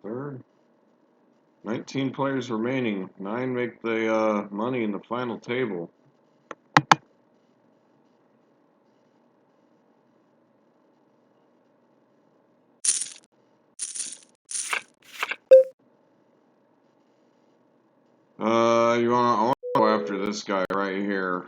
Third. 19 players remaining. 9 make the money in the final table. You wanna go after this guy right here.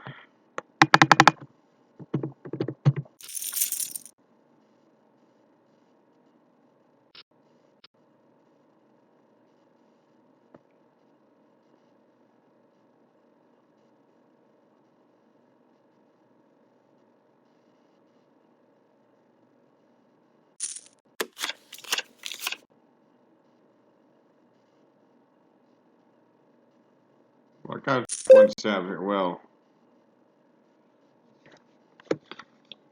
I got one stab here. Well,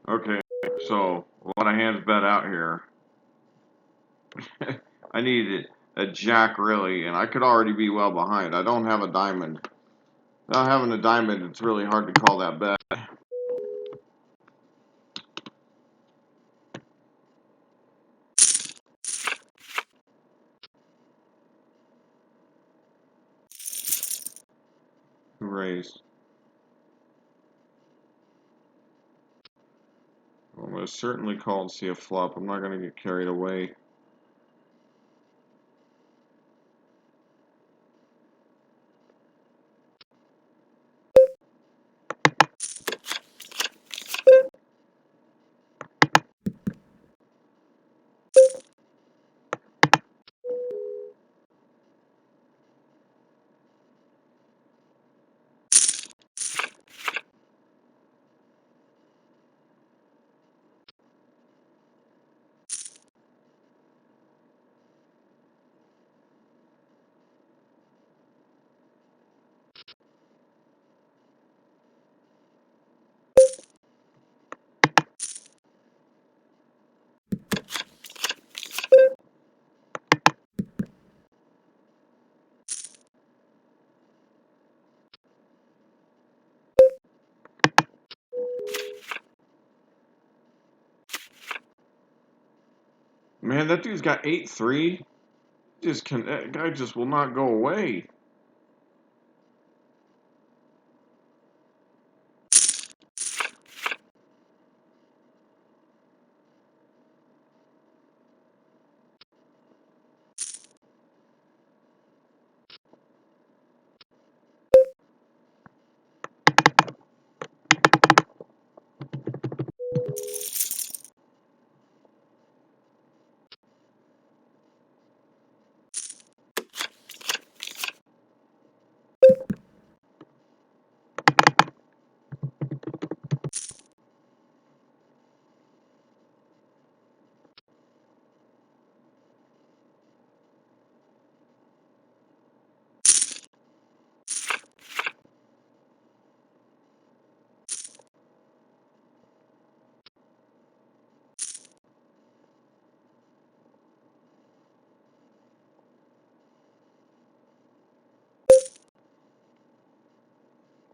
okay. So a lot of hands bet out here. I needed a jack really, and I could already be well behind. I don't have a diamond. Not having a diamond, it's really hard to call that bet. Who raised? Well, I'm going to certainly call and see a flop. I'm not going to get carried away. Man, that dude's got 8-3. That guy just will not go away.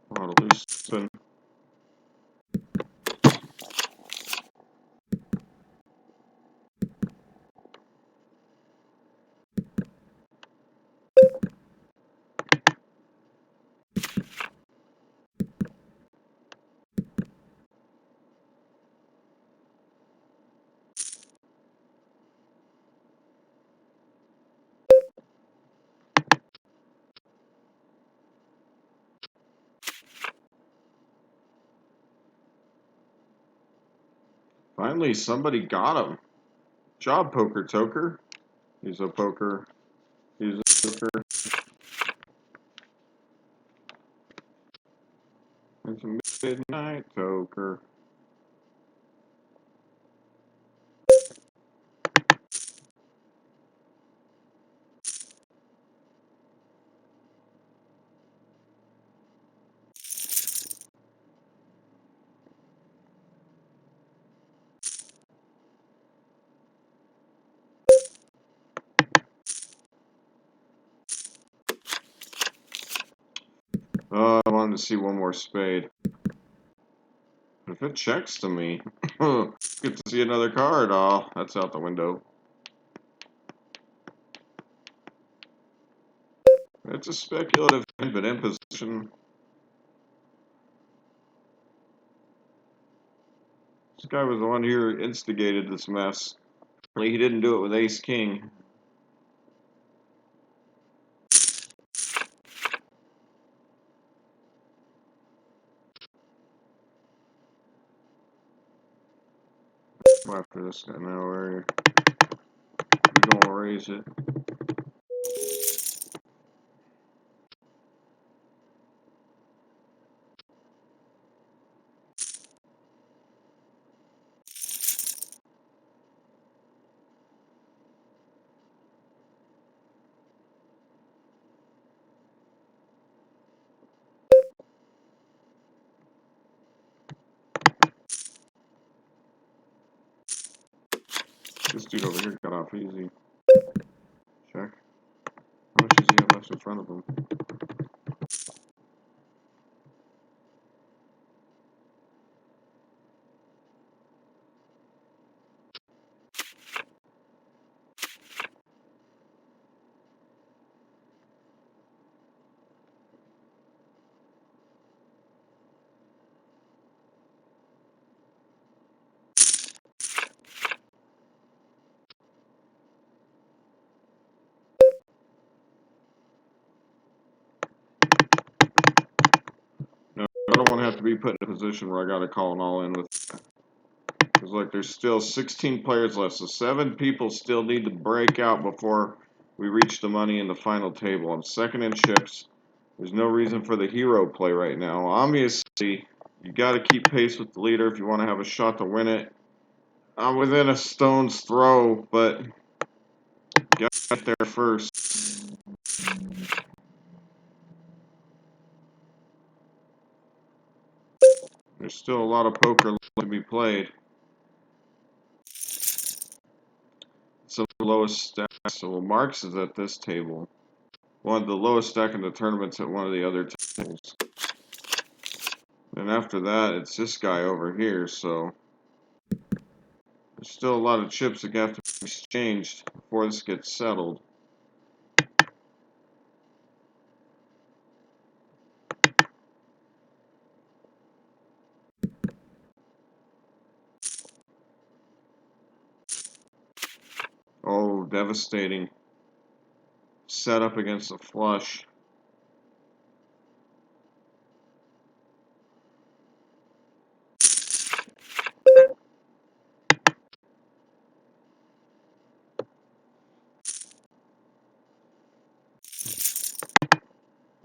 A lot of loose spin. Finally, somebody got him. Job, poker toker. He's a poker. He's a poker. It's a midnight toker. I wanted to see one more spade. If it checks to me, get to see another card. Oh, that's out the window. It's a speculative hand, but in position. This guy was the one who instigated this mess. He didn't do it with ace king. After this guy now, we're gonna raise it. This dude over here got off easy. Check. How much does he have left in front of him? No, I don't want to have to be put in a position where I got to call an all in with. Because, like, there's still 16 players left, so 7 people still need to break out before we reach the money in the final table. I'm second in chips. There's no reason for the hero play right now. Obviously, you got to keep pace with the leader if you want to have a shot to win it. I'm within a stone's throw, but got to get there first. There's still a lot of poker left to be played. It's the lowest stack, so Marks is at this table. One of the lowest stack in the tournament's at one of the other tables. And after that, it's this guy over here, so there's still a lot of chips that have to be exchanged before this gets settled. Oh, devastating. Set up against a flush.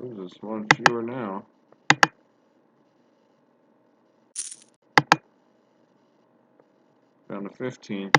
There's just one fewer now. Down to 15.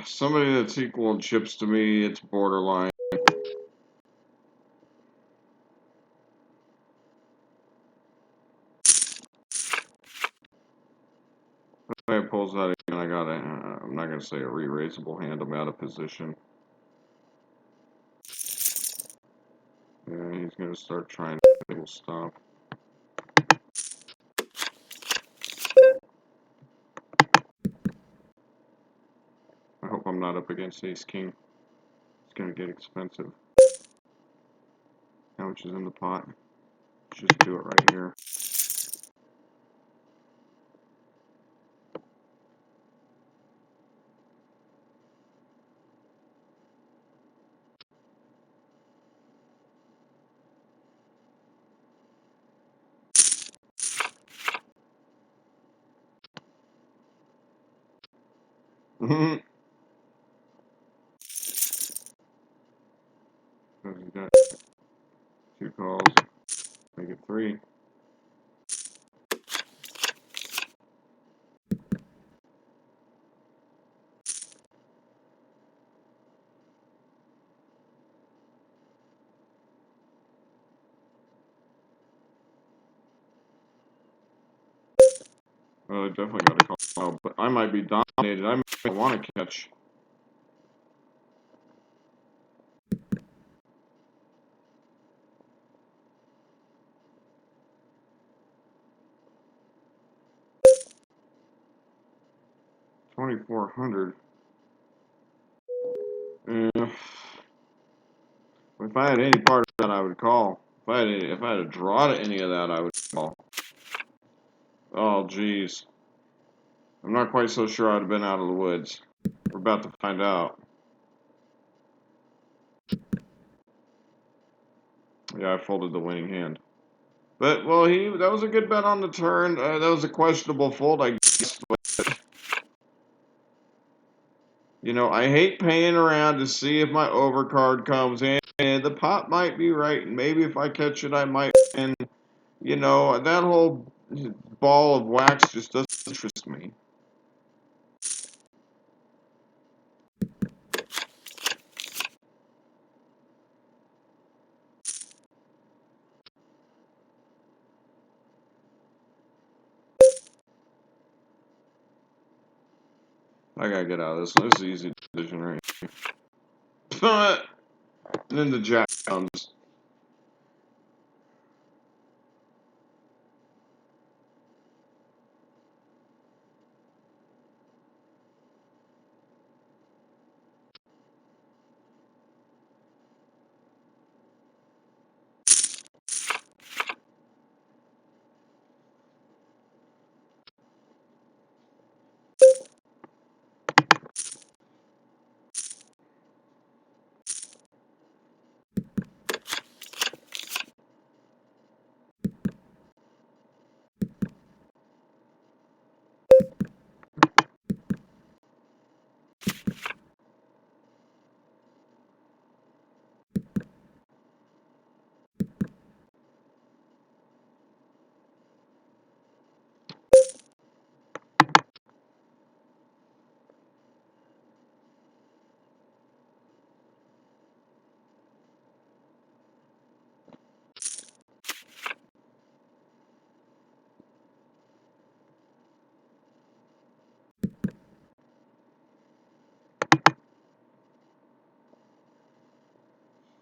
Somebody that's equal in chips to me, it's borderline. If I pulls that again, I got a, I'm not going to say a re-raisable hand, I'm out of position. Yeah, he's going to start trying to will stop. I hope I'm not up against ace-king. It's going to get expensive. How much is in the pot? Just do it right here. Because he's got 2 calls. Make it 3. I definitely got to call out, but I might be dominated. I might want to catch. $2,400. Yeah. If I had any part of that, I would call. If I had a draw to any of that, I would call. Oh, geez. I'm not quite so sure I'd have been out of the woods. We're about to find out. Yeah, I folded the winning hand. But, well, that was a good bet on the turn. That was a questionable fold, I guess. But, you know, I hate paying around to see if my overcard comes in. And the pot might be right. Maybe if I catch it, I might win. You know, that whole ball of wax just doesn't interest me. I gotta get out of this. This is an easy decision right here. And then the jack comes.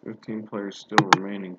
15 players still remaining.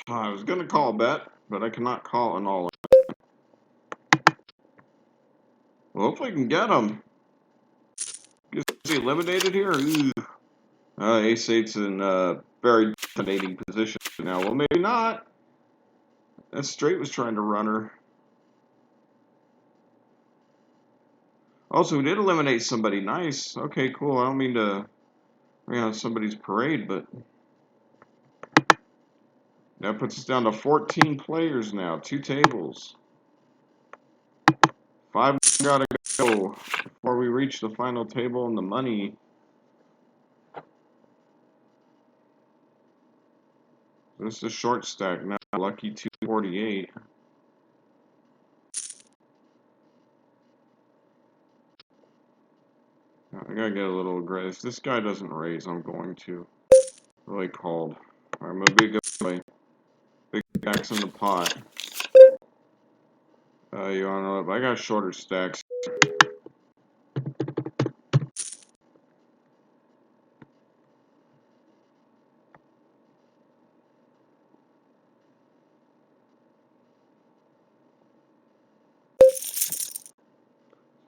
I was going to call a bet, but I cannot call an all. Well, hopefully we can get him. Is he eliminated here? Ooh. Ace-8's in a very dominating position now. Well, maybe not. That straight was trying to run her. Also, we did eliminate somebody. Nice. Okay, cool. I don't mean to bring on somebody's parade, but that puts us down to 14 players now. 2 tables. 5 gotta go before we reach the final table and the money. This is a short stack now. Lucky 248. I gotta get a little aggressive. If this guy doesn't raise, I'm going to. Really called. Alright, I'm gonna be a good boy. Big stacks in the pot. You wanna know, I got shorter stacks.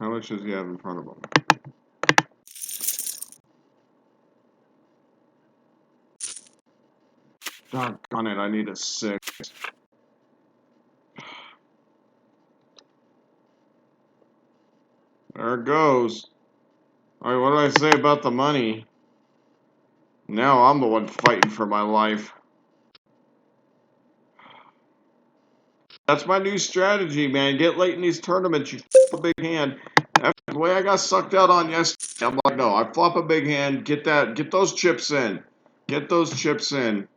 How much does he have in front of him? Doggone it, I need a 6. There it goes. Alright, what do I say about the money? Now I'm the one fighting for my life. That's my new strategy, man. Get late in these tournaments, you flop a big hand. After the way I got sucked out on yesterday, I'm like, no, I flop a big hand, get those chips in. Get those chips in.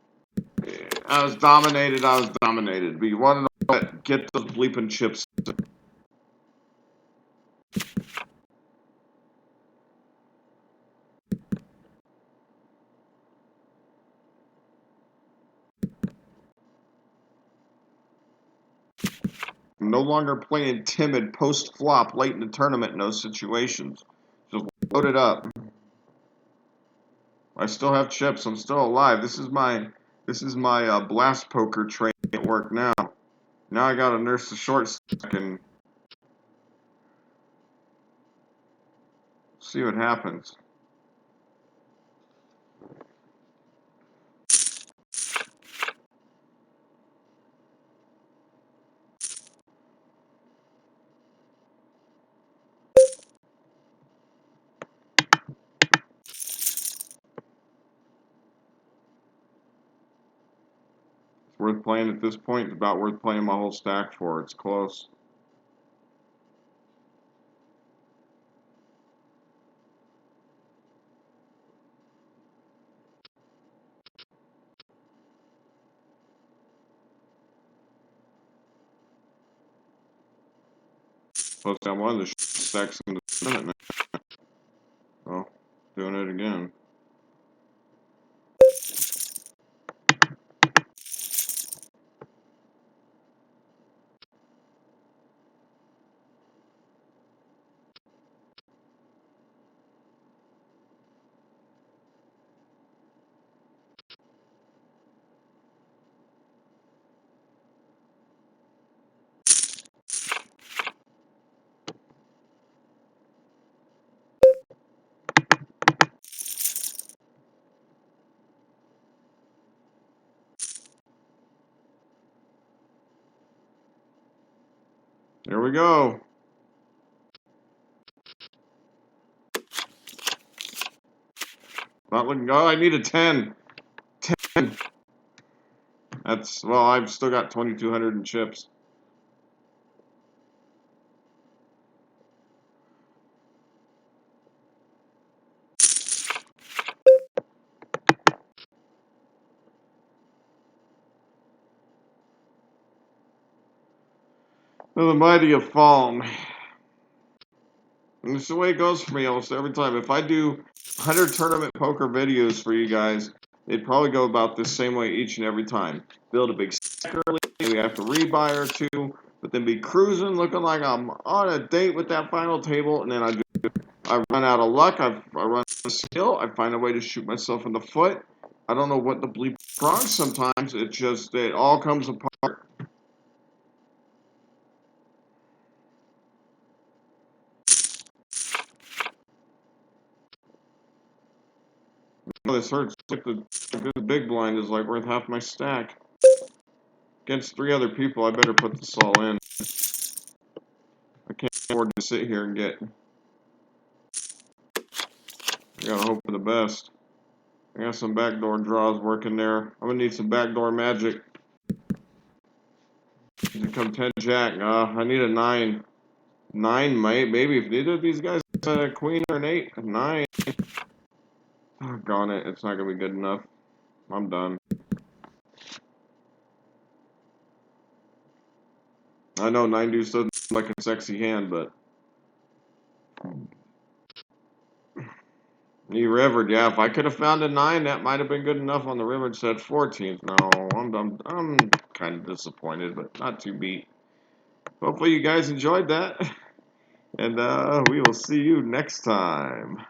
I was dominated, But you want to know what? Get those bleeping chips in. I'm no longer playing timid post-flop late in the tournament in those situations. Just load it up. I still have chips. I'm still alive. This is my blast poker training at work now. Now I gotta nurse the short stack and see what happens. It's worth playing at this point. It's about worth playing my whole stack for. It's close. Plus, I'm one of the short stacks in the tournament now. Oh, doing it again. Here we go. Not looking. Oh, I need a 10. 10. That's, well, I've still got 2,200 in chips. Well, the mighty have fallen. And this is the way it goes for me almost every time. If I do 100 tournament poker videos for you guys, they'd probably go about the same way each and every time. Build a big stack early, maybe have to rebuy or two, but then be cruising, looking like I'm on a date with that final table, and then I run out of luck, I run out of skill, I find a way to shoot myself in the foot, I don't know what the bleep wrong sometimes. It just, it all comes apart. Oh, this hurts. Like this big blind is like worth half my stack. Against 3 other people, I better put this all in. I can't afford to sit here and get. I gotta hope for the best. I got some backdoor draws working there. I'm gonna need some backdoor magic. To come 10 jack. I need a 9. 9 might, maybe if neither of these guys had a queen or an 8. A 9. Gone it. It's not gonna be good enough. I'm done. I know 9 deuce doesn't look like a sexy hand, but you rivered. Yeah, if I could have found a 9, that might have been good enough on the river set 14th. No, I'm kind of disappointed, but not too beat. Hopefully you guys enjoyed that, and we will see you next time.